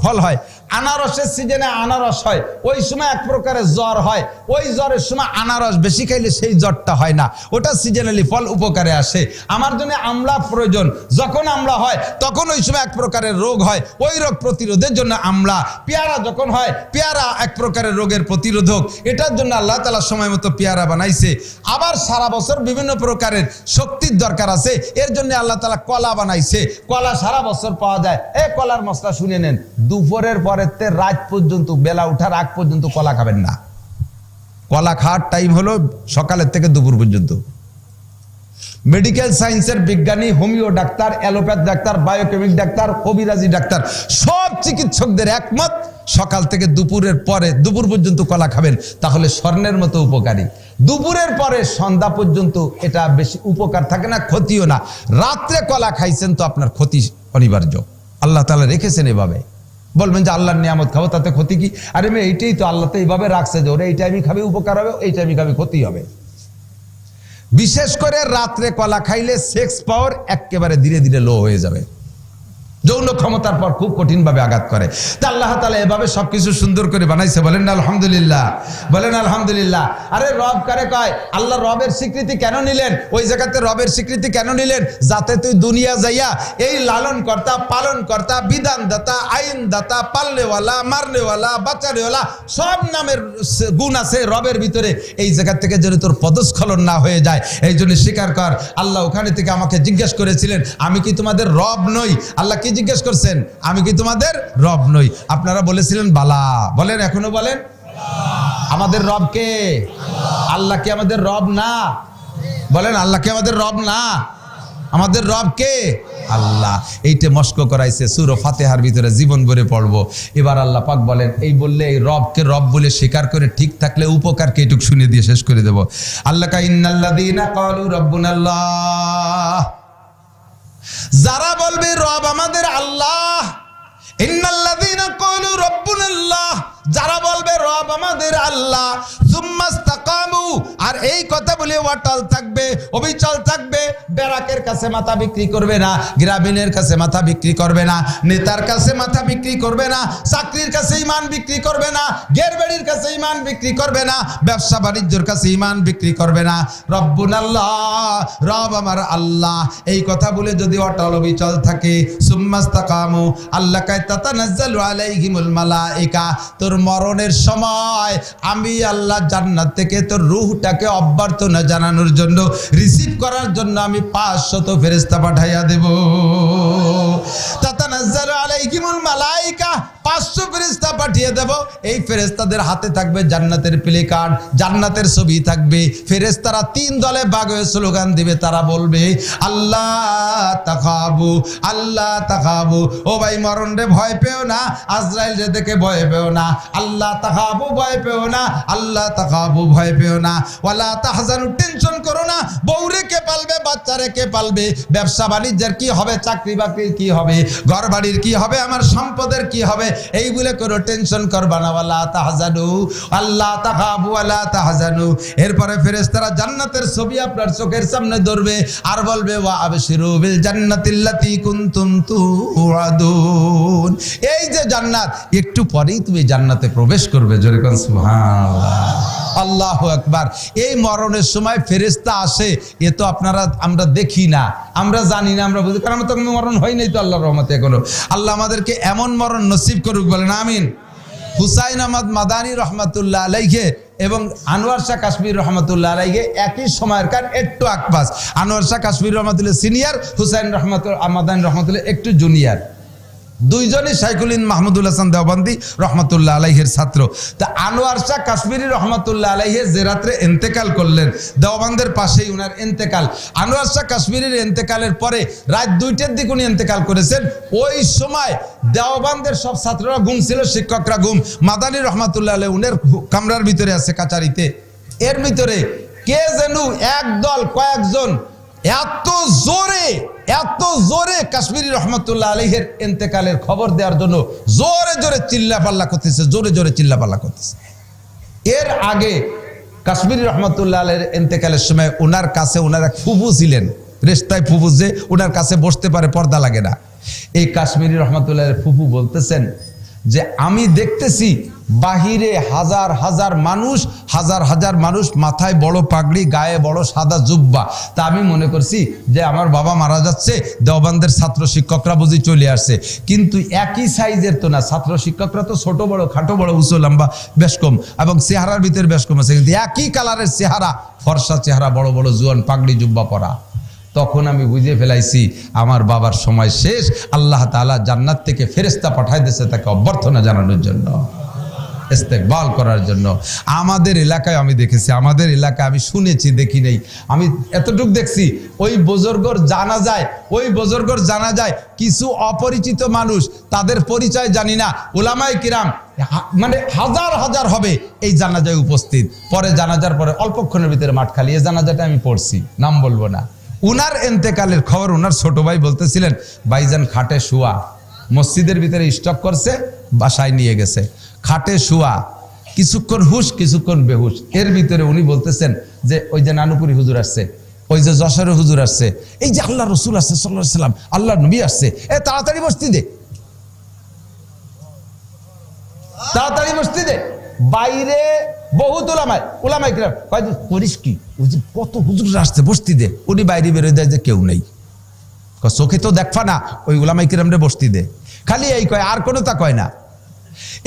ফল হয়। আনারসের সিজনে আনারস হয়, ওই সময় এক প্রকারের জ্বর হয়, ওই জ্বরের সময় আনারস বেশি খাইলে সেই জ্বরটা হয় না, ওটা সিজনালি ফল উপকারে আসে। আমার জন্য আমলা প্রয়োজন, যখন আমলা হয় তখন ওই সময় এক প্রকারের রোগ হয়, ওই রোগ প্রতিরোধের জন্য আমলা। পেয়ারা যখন হয়, পেয়ারা এক প্রকারের রোগের প্রতিরোধক, এটার জন্য আল্লাহ তাআলা সময় মতো পেয়ারা বানাইছে। আবার সারা বছর বিভিন্ন প্রকারের শক্তির দরকার আছে, এর জন্য আল্লাহ তাআলা কলা বানাইছে। কলা সারা বছর পাওয়া যায়। কলার মশলা শুনে নেন, দুপুরের পরে রাত পর্যন্ত, বেলা উঠার আগ পর্যন্ত কলা খাবেন না। কলা খাওয়ার টাইম হলো সকালের থেকে দুপুর পর্যন্ত। মেডিকেল সায়েন্সের বিজ্ঞানী, homeo doctor, allopath doctor, biochemic doctor, কবিরাজি ডাক্তার, সব চিকিৎসকদের একমত সকাল থেকে দুপুরের পরে, দুপুর পর্যন্ত কলা খাবেন, তাহলে স্বর্ণের মতো উপকারী। দুপুরের পরে সন্ধ্যা পর্যন্ত এটা বেশি উপকার থাকে না, ক্ষতিও না। রাত্রে কলা খাইছেন তো আপনার ক্ষতি অনিবার্য, আল্লাহ তাআলা রেখেছেন এভাবে। বলবেন যে আল্লাহর নিয়ামত খাবো, তাতে ক্ষতি কি? আরে মেয়ে, এইটাই তো আল্লাহ তো এইভাবে রাখছে যে ওরা এই টাইমে খাবে উপকার হবে, এই টাইমে খাবে ক্ষতি হবে। বিশেষ করে রাত্রে কলা খাইলে সেক্স পাওয়ার একেবারে ধীরে ধীরে লো হয়ে যাবে। যৌন ক্ষমতার পর খুব কঠিনভাবে আঘাত করে। তা আল্লাহ তাআলা এভাবে সবকিছু সুন্দর করে বানাইছে, বলেন না আলহামদুলিল্লাহ, বলেন আলহামদুলিল্লাহ। আরে রব কারে কয়? আল্লাহ রবের স্বীকৃতি কেন নিলেন? ওই জায়গাতে রবের স্বীকৃতি কেন নিলেন? যাতে তুই দুনিয়া যাইয়া এই লালন কর্তা, পালন কর্তা, বিধানদাতা, আইনদাতা, পালনেওয়ালা, মারনেওয়ালা, বাঁচানেওয়ালা সব নামের গুণ আছে রবের ভিতরে, এই জায়গা থেকে যেন তোর পদস্খলন না হয়ে যায়। এই জন্য স্বীকার কর, আল্লাহ ওখানে থেকে আমাকে জিজ্ঞেস করেছিলেন, আমি কি তোমাদের রব নই? আল্লাহ কি জিজ্ঞেস করছেন? আমি কি তোমাদের রব নই? আপনারা বলেছিলেন বালা, বলেন এখনো বলেন। আমাদের রব কে? আল্লাহ কি আমাদের রব না? বলেন আল্লাহ কি আমাদের রব না? আমাদের রব কে? আল্লাহ। এইটা মস্ক করাইছে সূরা ফাতিহার ভিতরে, জীবন ভরে পড়বো। এবার আল্লাহ পাক বলেন, এই বললে এই রবকে রব বলে স্বীকার করে ঠিক থাকলে উপকারকে এটুক শুনে দিয়ে শেষ করে দেব। আল্লাহ কা ইন্নাল্লাযীনা ক্বালু রাব্বুনাল্লাহ, যারা বলবে রব আমাদের আল্লাহ, ইন্নাল্লাযীনা ক্বালু রাব্বুনাল্লাহ, যারা বলবে রব আমাদের আল্লাহ, সুম্মাস্তাকামু, আর এই কথা বলে অটল থাকবে, অবিচল থাকবে, ব্যারাকের কাছে মাথা বিক্রি করবে না, গ্রামীণের কাছে মাথা বিক্রি করবে না, নেতার কাছে মাথা বিক্রি করবে না, চাকরির কাছে ঈমান বিক্রি করবে না, গেরবাড়ির কাছে ঈমান বিক্রি করবে না, ব্যবসা বাণিজ্যের কাছে ঈমান বিক্রি করবে না। রব্বুনাল্লাহ, রব আমার আল্লাহ, এই কথা বলে যদি অটল অবিচল থাকে, সুম্মাস্তাকামু, আল্লাহ কায় তাতানাজ্জালু আলাইহিমুল মালায়েকা, তোর মরণের সময় আমি আল্লাহ জান্নাত থেকে তোর রূহটাকে অভ্যর্থনা জানানোর জন্য, রিসিভ করার জন্য আমি 500 ফেরেশতা পাঠাইয়া দেব। তাতানাজ্জালু আলাইহিমুল মালায়েকা, 500 ফেরেশতা পাঠিয়ে দেব। এই ফেরেশতাদের হাতে থাকবে জান্নাতের প্লে কার্ড, জান্নাতের ছবি থাকবে। ফেরেশতারা 3 দলে ভাগ হয়ে স্লোগান দিবে, তারা বলবে আল্লাহ তাখাবু, আল্লাহ তাখাবু, ও ভাই মরণ রে ভয় পেও না, আজরাইল রে দেখে ভয় পেও না, আল্লাহ তাখাবু ভয় পেও না, আল্লাহ তাখাবু ভয় পেও না, ওয়ালা তাহজানু টেনশন করো না, বউরে কে পালবে, বাচ্চারে কে পালবে, ব্যবসা বাণিজ্যের কি হবে, চাকরি বাকরির কি হবে, ঘর বাড়ির কি হবে, আমার সম্পদের কি হবে, এই বলে কোনো টেনশন করবা না, ওয়ালা তাহজানু, আল্লাহ তাখাবু ওয়ালা তাহজানু। এরপরে ফেরেশতারা জান্নাতের ছবি আপনার চোখের সামনে ধরবে আর বলবে ওয়া আবশিরু বিল জান্নাতিল্লাতী কুনতুম তুআদুন, এই যে জান্নাত, একটু পরেই তুমি জান্নাতে প্রবেশ করবে। জোরে কোন সুবহানাল্লাহ, আল্লাহু আকবার। এই মরণের সময় ফেরেশতা আসে, এ তো আমরা দেখি না, আমরা জানি না, আমরা বুঝি, কারণ আমরা তো মরণ হয় নাই তো আল্লাহর রহমতে এখনো। আল্লাহ আমাদেরকে এমন মরণ নসিব করুক, বলেন আমিন। হুসাইন আহমদ মাদানী রহমাতুল্লাহ আলাইহি এবং আনোয়ার শাহ কাশ্মীর রহমাতুল্লাহ আলাইহি একই সময়কার, একটু আকপাস। আনোয়ার শাহ কাশ্মীর রহমাতুল্লাহ সিনিয়র, হুসাইন মাদানী রহমাতুল্লাহ একটু জুনিয়র। দুইজনই শাইখুল হিন্দ মাহমুদুল হাসান দেওবন্দি রহমাতুল্লাহ আলাইহির ছাত্র। তা আনোয়ার শাহ কাশ্মীরি রহমাতুল্লাহ আলাইহি যে রাত্রে ইন্তেকাল করলেন, দেওবন্দের পাশেই উনার ইন্তেকাল। আনোয়ার শাহ কাশ্মীরির ইন্তেকালের পরে রাত 2টার দিকে উনি ইন্তেকাল করেছেন। ওই সময় দেওবন্দের সব ছাত্ররা ঘুম ছিল, শিক্ষকরা ঘুম। মাদানী রহমাতুল্লাহ আলাইহি উনার কামরার ভিতরে আছে, কাচারিতে। এর ভিতরে কে যেন একদল কয়েকজন এত জোরে কাশ্মীরি রহমতুল্লাহ আলাইহির ইন্তেকালের খবর দেওয়ার জন্য জোরে জোরে চিল্লাপাল্লা করতেছে, জোরে জোরে চিল্লাপাল্লা করতেছে। এর আগে কাশ্মীরি রহমতুল্লাহ আলাইহির ইন্তেকালের সময় ওনার কাছে ওনার এক ফুফু ছিলেন, রেস্তায় ফুফু, যে ওনার কাছে বসতে পারে, পর্দা লাগে না। এই কাশ্মীরি রহমতুল্লাহ আলাইহির ফুফু বলতেছেন যে আমি দেখতেছি বাহিরে হাজার হাজার মানুষ, মাথায় বড় পাগড়ি, গায়ে বড় সাদা জুব্বা। তা আমি মনে করছি যে আমার বাবা মারা যাচ্ছে, দেওবন্দের ছাত্র শিক্ষকরা বুঝি চলে আসছে। কিন্তু একই সাইজের তো না, ছাত্র শিক্ষকরা তো ছোট বড়, খাটো বড়, উঁচু লম্বা বেশ কম, এবং চেহারার ভিতরে বেশ কম আছে, কিন্তু একই কালারের চেহারা, ফর্সা চেহারা, বড় বড় জুয়ান, পাগড়ি জুব্বা পরা। তখন আমি বুঝে ফেলাইছি আমার বাবার সময় শেষ। আল্লাহ তাআলা জান্নাত থেকে ফেরেশতা পাঠাই দিয়েছে তাকে অভ্যর্থনা জানানোর জন্য, ইস্তেকবাল করার জন্য। আমাদের এলাকায় আমি দেখেছি, আমাদের এলাকায় আমি শুনেছি, দেখি নেই, আমি এতটুকু দেখছি, ওই বুজুর্গর জানাজায় কিছু অপরিচিত মানুষ, তাদের পরিচয় জানি না, উলামায়ে কিরাম মানে হাজার হবে এই জানাজায় উপস্থিত। পরে জানাজার পরে অল্পক্ষণের ভিতরে মাঠ খালি। এই জানাজাটা আমি পড়ছি, নাম বলবো না। উনার ইন্তেকালের খবর উনার ছোট ভাই বলতেছিলেন, ভাইজান খাটে শুয়া, মসজিদের ভিতরে স্টক করছে, বাসায় নিয়ে গেছে, খাটে শুয়া, কিছুক্ষণ হুশ কিছুক্ষণ বেহুশ। এর ভিতরে উনি বলতেছেন যে ওই যে নানুপুরি হুজুর আসছে, ওই যে যশোরে হুজুর আসছে, এই যে আল্লাহ রসুল আসছে সাল্লাল্লাহু আলাইহি সাল্লাম, আল্লাহ নবী আসছে, তাড়াতাড়ি বসতি দে, তাড়াতাড়ি বসতি দে। বাইরে বহুত ওলামাই কিরাম করিস কি, ওই যে কত হুজুর আসছে, বসতি দে। উনি বাইরে বেরোয় দেয় যে কেউ নেই, চোখে তো দেখবা না, ওই ওলামাই কিরাম রে বসতি দে, খালি এই কয়, আর কোনো তা কয় না।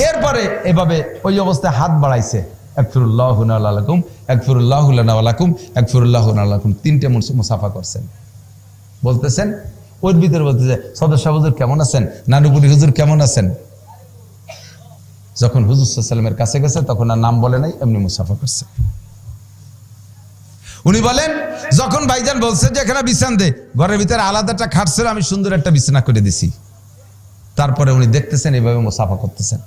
এরপরে এভাবে ওই অবস্থায় হাত বাড়াইছে, আকফিরুল্লাহু লানা ওয়া লাকুম, আকফিরুল্লাহু লানা ওয়া লাকুম, আকফিরুল্লাহু লানা ওয়া লাকুম, তিনটে মুসাফা করছেন। বলতেছেন ওর ভিতরে বলতেছে, সদস্য হুজুর কেমন আছেন, নানুপুরি হুজুর কেমন আছেন। যখন হুজুর সাল্লাল্লাহু আলাইহি ওয়াসাল্লামের কাছে গেছে তখন আর নাম বলে নাই, এমনি মুসাফা করছে। উনি বলেন, যখন ভাইজান বলছে যে এখানে বিছান দে, ঘরের ভিতরে আলাদা একটা খাট ছিল, আমি সুন্দর একটা বিছানা করে দিছি। তারপরে উনি দেখতেছেন এইভাবে মুসাফা করতেছেন।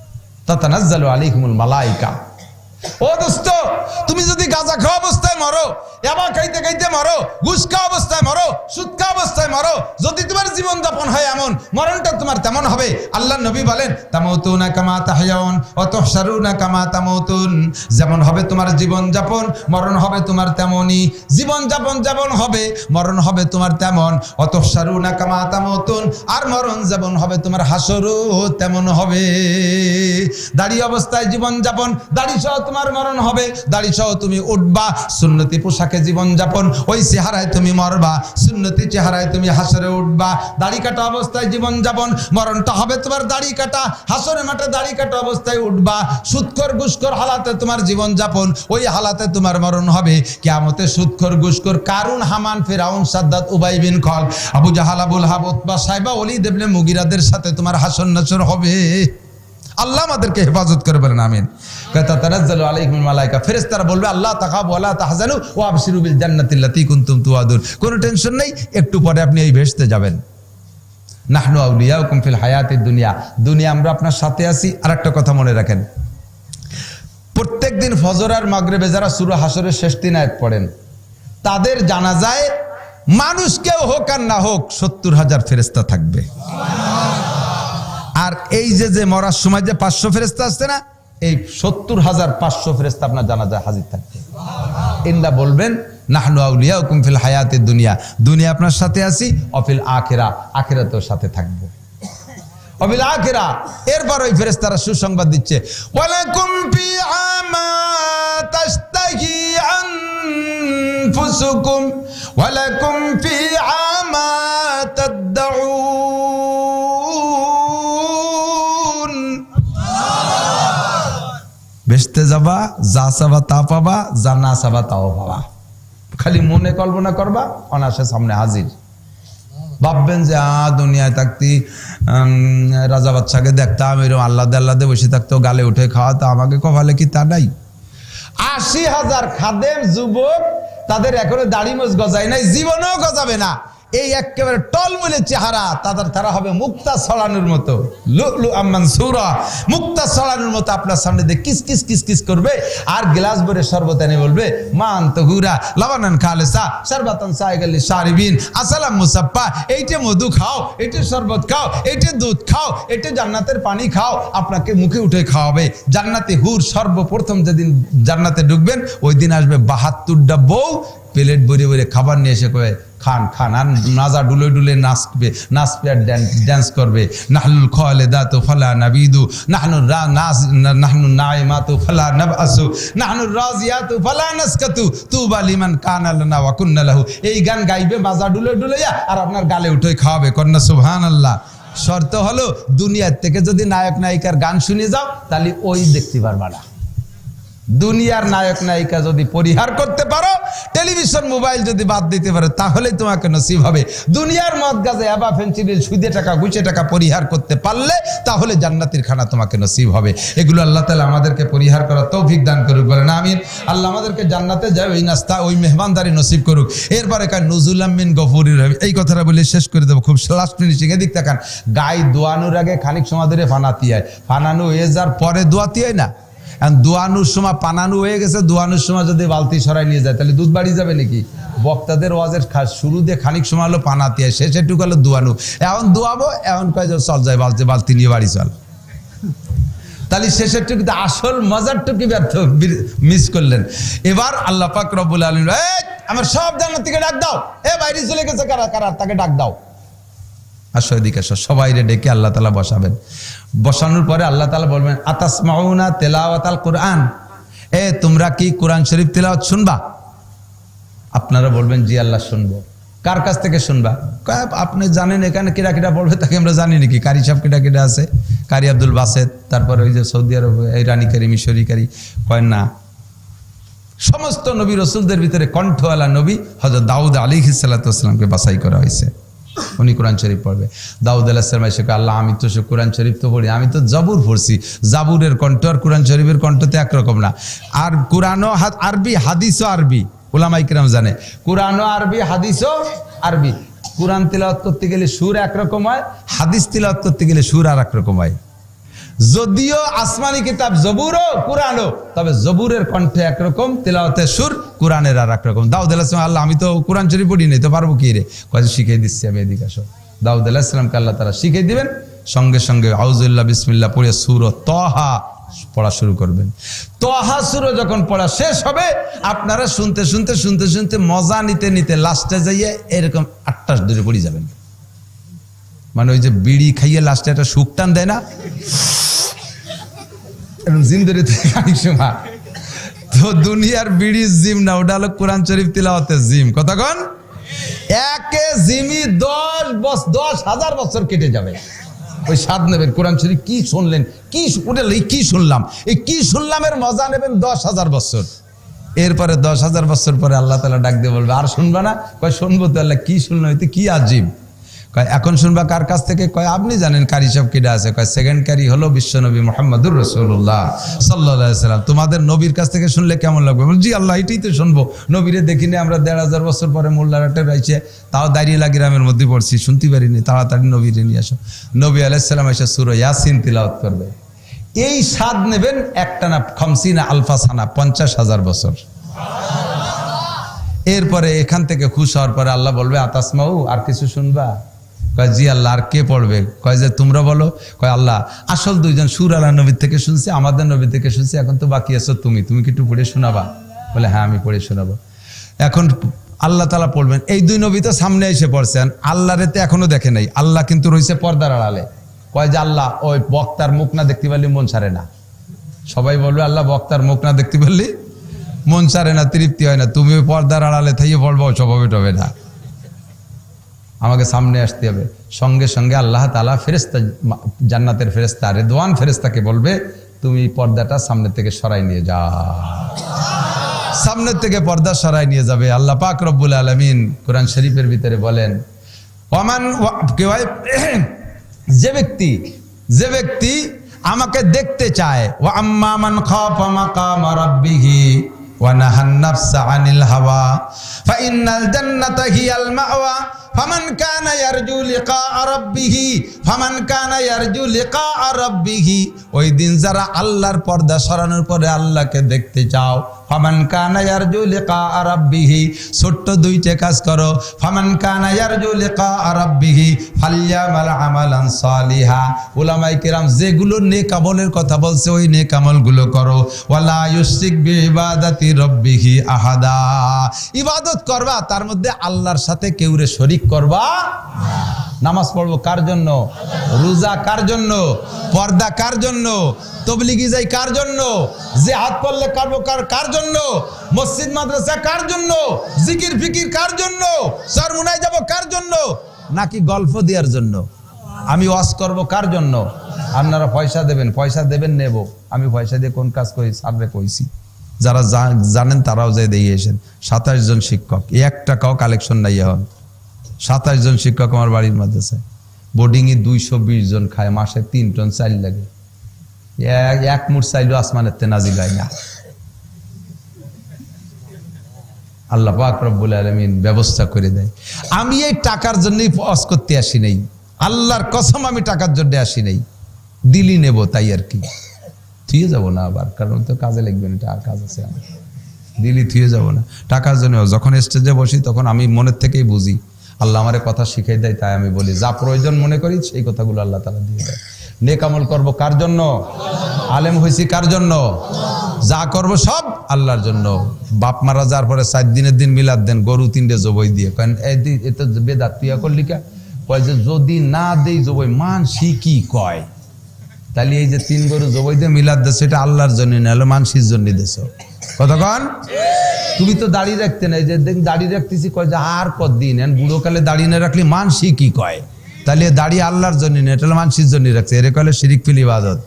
তাতানাজ্জালু আলাইহিমুল মালাইকা। ও দোস্ত, তুমি যদি গাঁজা খাওয়া অবস্থায় মরো, ইয়াবা খাইতে খাইতে মরো, ঘুষ খাওয়া অবস্থায় মরো, সুদ খাওয়া অবস্থায় মরো, যদি তোমার জীবন যাপন হয় এমন, মরণটা তোমার তেমন হবে। আল্লাহ নবী বলেন, তামাউতুনা কামা তাহয়াউন ওয়া তুহশারুনা কামা তামাউতুন। যেমন হবে তোমার জীবন যাপন, মরণ হবে তোমার তেমনই। জীবন যাপন যেমন হবে, মরণ হবে তোমার তেমন। ওয়া তুহশারুনা কামা তামাউতুন, আর মরণ যেমন হবে তোমার হাসরও তেমন হবে। দাড়ি অবস্থায় জীবন যাপন, দাড়ি সহ তোমার মরণ হবে, দাড়ি সহ তুমি উঠবা। সুন্নতি পোশাকে জীবন যাপন, ওই চেহারায় তুমি মরবা, সুন্নতি চেহারায় তুমি হাসরে উঠবা। দাড়ি কাটা অবস্থায় জীবন যাপন, মরণটা হবে তোমার দাড়ি কাটা, হাসরে মাঠে দাড়ি কাটা অবস্থায় উঠবা। সুদখোর ঘুষখোর হালাতে তোমার জীবন যাপন, ওই হালাতে তোমার মরণ হবে। কিয়ামতে সুদখোর ঘুষখোর কারুন, হামান, ফিরাউন, সাদ্দাত, উবাই বিন Khalaf, Abu Jahl, Abul hub, Utba, Saiba, Walid ইবনে মুগিরাদের সাথে তোমার হাসর নাসর হবে। আল্লাহ আমাদেরকে হেফাজত করে, বলেন আমিন। তাতানাজ্জালু আলাইহিমুল মালাইকা, ফেরেশতারা বলবে, আল্লাহ তাখাফু ওয়া লা তাহজানু ওয়া আবশিরু বিল জান্নাতিল্লাতী কুনতুম তুআদুন। কোনো টেনশন নেই, একটু পরে আপনি এই বেহেশতে যাবেন। নাহনু আউলিয়াউকুম ফিল হায়াতিদ দুনিয়া, দুনিয়া আমরা আপনার সাথে আছি। আরেকটা কথা মনে রাখেন, প্রত্যেকদিন ফজর আর মাগরিবে যারা সূরা হাসরের শেষ 3 আয়াত পড়েন, তাদের জানাজায় মানুষ কেউ হোক আর না হোক 70,000 ফেরেশতা থাকবে। আর এই যে মরার সময় যে 500 ফেরেশতা আসছে না, এই 70,500 ফেরেশতা আপনার জানাজায় হাজির থাকবে। ইন্না বলবেন, নাহনু আউলিয়াউকুম ফিল হায়াতিদ দুনিয়া, দুনিয়া আপনার সাথে আছি, অফিল আখিরা, আখিরাতেও সাথে থাকবো, অফিল আখিরা। এরপর ওই ফেরেশতারা সুসংবাদ দিচ্ছে, ওয়ালাকুম ফিহা মা তাশতাহি আনফুসুকুম ওয়ালাকুম ফিহা মা তাদউন। বেহেশতে যাবা, যা চাবা তা পাবা, যা না চাবা তাও পাবা। খালি মনে কল্পনা করবা, অনায়াসে সামনে হাজির। ভাববেন যে দুনিয়ায় থাকতি রাজা বাচ্চাকে দেখতাম, এরকম আল্লাদে বসে থাকতো, গালে উঠে খাওয়াতো, আমাকে কপালে কি তা নাই? 80,000 খাদেম যুবক, তাদের এখনো দাড়ি মোছ গজায় নাই, জীবনেও গজাবে না। এই একেবারে টলমলে চেহারা, তারা হবে মুক্তা ছড়ানোর মতো, লুলু মানসুরা, মুক্তা ছড়ানোর মতো আপনার সামনে দিয়ে কিস কিস কিস কিস করবে। আর গ্লাস ভরে শরবত এনে বলবে, মান তহুরা লাবানান খালেসা শরবাতান সাইগালি শারিবিন আসালাম মুসাফফা। এইটা মধু খাও, এইটা শরবত খাও, এইটা দুধ খাও, এইটা জান্নাতের পানি খাও, আপনাকে মুখে উঠে খাওয়াবে। জান্নাতে হুর সর্বপ্রথম যেদিন জান্নাতে ঢুকবেন, ওই দিন আসবে 72টা বউ, প্লেট ভরে ভরে খাবার নিয়ে এসে কয়ে খান খান, আর নাজা ডুলে ডুলে নাচবে আর ড্যান্স করবে। নাহলুল খালিদাতু ফালা নাবিদু, নাহনু নাইমাতু ফালা নাবআসু, নাহনু রাজিয়াতু ফালা নাসকাতু, তুবা লিমান কানা লানা ওয়া কুন্না লাহু। এই গান গাইবে মাজা ডুলে ডুলে, আর আপনার গালে উঠে খাওয়াবে। কন্যা সুবহানাল্লাহ। শর্ত হলো, দুনিয়ার থেকে যদি নায়ক নায়িকার গান শুনে যাও, তাহলে ওই দেখতে পারবা না। দুনিয়ার নায়ক নায়িকা যদি পরিহার করতে পারো, টেলিভিশন মোবাইল যদি বাদ দিতে পারো, তাহলেই তোমাকে নসিব হবে। দুনিয়ার মদ গাজে আবা ফেন্সিডিল সুদে টাকা ঘুষে টাকা পরিহার করতে পারলে, তাহলে জান্নাতের খানা তোমাকে নসিব হবে। এগুলো আল্লাহ তাআলা আমাদেরকে পরিহার করার তৌফিক দান করুক, বলেন আমিন। আল্লাহ আমাদেরকে জান্নাতে যায় ওই নাস্তা, ওই মেহমানদারি নসিব করুক। এরপরে কার নুজুলাম মিন গফুরির রহিম, এই কথাটা বলে শেষ করে দেবো, খুব লাস্ট ফিনিশিং। এদিক তাকান, গায়ে দোয়ানোর আগে খানিক সময় ধরে ফানাতি হয়, ফানানো হয়ে যাওয়ার পরে দোয়াতি হয় না। দোয়ানোর সময় পানানো হয়ে গেছে, দোয়ানোর সময় যদি বালতি সরাই নিয়ে যায়, তাহলে দুধ বাড়ি যাবে নাকি? বক্তাদের ওয়াজের শুরু দিয়ে খানিক সময় হলো পানাতি হয়, শেষেরটুকু হলো দোয়ানো। এখন দোয়াবো, এখন কয় চল যায়, বালতি নিয়ে বাড়ি চল। তাহলে শেষেরটুকু আসল মজারটুকু ব্যর্থ মিস করলেন। এবার আল্লাহ পাক রব্বুল আলামিন আমার সব জান্নাতীকে ডাক দাও, এ বাইরে চলে গেছে কারা কারা, তাকে ডাক দাও, আসো এদিকে আসো। সবাই ডেকে আল্লাহ তাআলা বসাবেন। বসানোর পরে আল্লাহ তাআলা বলবেন, আতাসমাউনা তিলাওয়াতাল কুরআন, এ তোমরা কি কোরআন শরীফ তিলাওয়াত শুনবা? আপনারা বলবেন, জি আল্লাহ শুনবো। কার কাছ থেকে শুনবা? আপনি জানেন এখানে কিরা কিরা বলবে, তাকে আমরা জানি নাকি? কারি সাহেব কিরা কিরা আছে, কারি আব্দুল বাসেদ, তারপরে ওই যে সৌদি আরব ইরানি কারি, মিশরি কারি, কয় না, সমস্ত নবী রসুলদের ভিতরে কণ্ঠওয়ালা নবী হযরত দাউদ আলাইহিস সালাতু ওয়াস সালামকে বাছাই করা হয়েছে, উনি কোরআন শরীফ পড়বে। দাউদ আলাইহিস সালাম এসে কয়, আল্লাহ আমি তো কোরআন শরীফ তো পড়ি, আমি তো জাবুর পড়ছি, জাবুরের কণ্ঠ আর কোরআন শরীফের কণ্ঠ তো একরকম না। আর কোরআনও আরবি, হাদিসও আরবি, উলামা ইকরাম জানে কোরআনও আরবি, হাদিসও আরবি। কোরআন তিলাওয়াত করতে গেলে সুর একরকম হয়, হাদিস তিলাওয়াত করতে গেলে সুর আর একরকম হয়। যদিও আসমানি কিতাব জবুরও কোরআনও, তবে জবুরের কণ্ঠে একরকম, তিলাওয়াতের সুর কোরআনের আর একরকম। দাউদ আলাইহিস সালাম, আল্লাহ আমি তো কোরআন শরীফ পড়ি নাই, তো পারবো কি রে? কয়েক শিখিয়ে দিচ্ছি আমি, এদিকে আসো। দাউদ আলাইহিস সালামকে আল্লাহ তাআলা শিখিয়ে দিবেন, সঙ্গে সঙ্গে আউযুবিল্লাহ বিসমিল্লাহ পড়ে সূরা তাহা পড়া শুরু করবেন। তাহা সূরা যখন পড়া শেষ হবে, আপনারা শুনতে শুনতে শুনতে শুনতে মজা নিতে নিতে লাস্টে যাইয়ে এরকম ৮টাস ধরে পড়ে যাবেন। মানে ওই যে বিড়ি খাইয়ে লাস্টে একটা সুখ টান দেয় না, জিন্দরে সময় তো দুনিয়ার বিড়ির জিম না, ওটা হলো কোরআন শরীফ তিলাওয়াতের জিম। কথা কন, একে জিমি 10,000 বছর কেটে যাবে। ওই স্বাদ নেবেন, কোরআন শরীফ কি শুনলেন, কি কি শুনলাম, এই কি শুনলামের মজা নেবেন 10,000 বছর। এরপরে 10,000 বছর পরে আল্লাহ তাআলা ডাক দিয়ে বলবে, আর শুনবা না? কয় শুনবো তো। আল্লাহ কি শুনলাম, এতে কি আজীব? কয় এখন শুনবা কার কাছ থেকে? কয় আপনি জানেন কারি সাহেব কিডা আছে? কয় সেকেন্ড কারি হলো বিশ্বনবী মুহাম্মদুর রাসূলুল্লাহ সাল্লাল্লাহু আলাইহি ওয়াসাল্লাম। তোমাদের নবীর কাছ থেকে শুনলে কেমন লাগবে? জি আল্লাহ এটাই তো শুনবো, নবীরে দেখিনি আমরা 1,500 বছর পরে মোল্লারাটে রয়েছে, তাও দাঁড়িয়ে লাগি গ্রামের মধ্যে পড়ছি, শুনতে পারিনি, তাড়াতাড়ি নবীরে নিয়ে আসো। নবী আলাইহিস সালাম এসে সূরা ইয়াসিন তিলাওয়াত করবে। এই স্বাদ নেবেন একটানা 50 আলফা সানা, 50,000 বছর। এরপরে এখান থেকে খুশ হওয়ার পরে আল্লাহ বলবে, আতাসমাউ, আর কিছু শুনবা? কয় জি আল্লাহ, আর কে পড়বে? কয় যে তোমরা বলো। কয় আল্লাহ আসল দুইজন সুর আলা নবীর থেকে শুনছি, আমাদের নবী থেকে শুনছি, এখন তো বাকি আছো তুমি, তুমি কি একটু পড়ে শোনাবা? বলে হ্যাঁ আমি পড়ে শোনাবো। এখন আল্লাহ তাআলা পড়বেন। এই দুই নবী তো সামনে এসে পড়ছেন, আল্লাহরে তো এখনো দেখে নাই, আল্লাহ কিন্তু রয়েছে পর্দার আড়ালে। কয় যে আল্লাহ ওই বক্তার মুখ না দেখতে পারলে মন ছাড়ে না। সবাই বলবে আল্লাহ বক্তার মুখ না দেখতে পারলে মন ছাড়ে না, তৃপ্তি হয় না, তুমি ওই পর্দার আড়ালে থেকে পড়বো, স্বভাবে টবে না, আমাকে সামনে আসতে হবে। সঙ্গে সঙ্গে আল্লাহ তাআলা ফেরেশতা, জান্নাতের ফেরেশতা রিদওয়ান ফেরেশতাকে বলবে, তুমি পর্দাটা সামনে থেকে সরাই নিয়ে যাও। সামনের থেকে পর্দা সরাই নিয়ে যাবে। আল্লাহ পাক রব্বুল আলামিন কোরআন শরীফের ভিতরে বলেন, যে ব্যক্তি আমাকে দেখতে চায়, ওয়া আম্মা মান খাফা মাকামা রাব্বিহি ওয়া নাহান নাফসা আনিল হাওয়া ফাইন্নাল জান্নাতা হিয়াল মাওয়া ফামান কানা ইয়ারজু লিকা রাব্বিহি, ওই দিন যারা আল্লাহর পর্দা সরানোর পরে আল্লাহকে দেখতে চাও, ফামান কানা ইয়ারজু লিকা রাব্বিহি, ছোট্ট দুইটা কাজ করো। ফামান কানা ইয়ারজু লিকা রাব্বিহি ফালইয়ামাল আমালান সালিহা, উলামায়ে কিরাম যেগুলো নেক আমলের কথা বলছে ওই নেক আমলগুলো করো। ওয়ালা ইউশরিক বিইবাদাতি রাব্বিহি আহাদা, ইবাদত করবা তার মধ্যে আল্লাহর সাথে কেউরে শরীক করবা না। নামাজ পড়বো কার জন্য? রোজা কার জন্য? পর্দা কার জন্য? তবলিগি যাই কার জন্য? জিহাদ করলে করবো কার জন্য? মসজিদ মাদ্রাসা কার জন্য? জিকির ফিকির কার জন্য? সরমুনায় যাব কার জন্য? নাকি গল্প দেওয়ার জন্য? আমি ওয়াজ করব কার জন্য? আপনারা পয়সা দেবেন নেব। আমি পয়সা দিয়ে কোন কাজ করি সারবে কইছি, যারা জানেন তারাও যে দিয়ে এসেন। 27 জন শিক্ষক, 1 টাকাও কালেকশন নাই। এখন 27 জন শিক্ষক আমার বাড়ির মাদ্রাসায়, বোর্ডিংয়ে 220 জন খায়, মাসে 3 টন চাল লাগে। এক মুঠ চাইলেও আসমানের তে নাজিল হয় না। আল্লাহ পাক রব্বুল আলামিন ব্যবস্থা করে দেয়। আমি এই টাকার জন্যই ওয়াজ করতে আসি নাই, আল্লাহর কসম আমি টাকার জন্য আসি নাই, দিলি নেব তাই আর কি। থুয়ে যাবো না আবার, কারণ তো কাজে লাগবে না, টাকা কাজ আছে আমার, দিলি থুয়ে যাবো না টাকার জন্য। যখন স্টেজে বসি তখন আমি মনের থেকেই বুঝি আল্লাহ আমারে কথা শিখিয়ে দেয়, তাই আমি বলি যা প্রয়োজন মনে করি সেই কথাগুলো আল্লাহ তাআলা দিয়ে দেয়। নেক আমল করব কার জন্য? আলেম হইছি কার জন্য? যা করব সব আল্লাহর জন্য। বাপ মারা যাওয়ার পরে 4 দিনের দিন মিলাদ দেন, গরু 3টে জবাই দিয়ে, কারণ এ তো বেদাত, তুই করলি কা? কয় যে যদি না দেই জবাই মানসি কি কয়, তাহলে এই যে 3 গরু জবাই দিয়ে মিলাদ দেশ, সেটা আল্লাহর জন্য না, হলো মানসির জন্য দেশ। কতক্ষণ? তুমি তো দাড়ি রাখতে নাই, যে দাড়ি রাখতেছি, কয় যে আর কতদিন, বুড়ো কালে দাড়ি না রাখলে মানসি কি কয়, তাহলে দাড়ি আল্লাহর জন্য না, এটা হলো মানসির জন্য রাখছে, এর কলে শিরিক ফিল ইবাদত।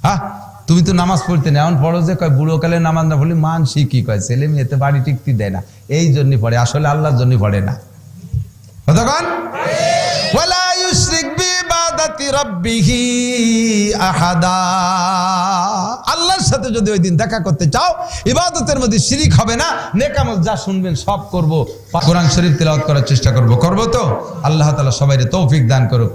হ্যাঁ, তুমি তো নামাজ পড়তে না, এমন পড়ো যে কয় বুড়ো কালে নামাজ না পড়লে মানসি কি কয়, ছেলে মেয়েতে বাড়ি টিকতে দেয় না, এই জন্য পড়ে, আসলে আল্লাহর জন্য পড়ে না। কতক্ষণ? ওয়ালা ইউশরিক বিইবাদাতি রাব্বিহি আহাদা। আল্লাহর সাথে যদি ওই দিন দেখা করতে চাও, ইবাদতের মধ্যে শিরিক হবে না, নেক আমল যা শুনবেন সব করব, কোরআন শরীফ তেলাওয়াত করার চেষ্টা করব তো। আল্লাহ তাআলা সবাইকে তৌফিক দান করুক।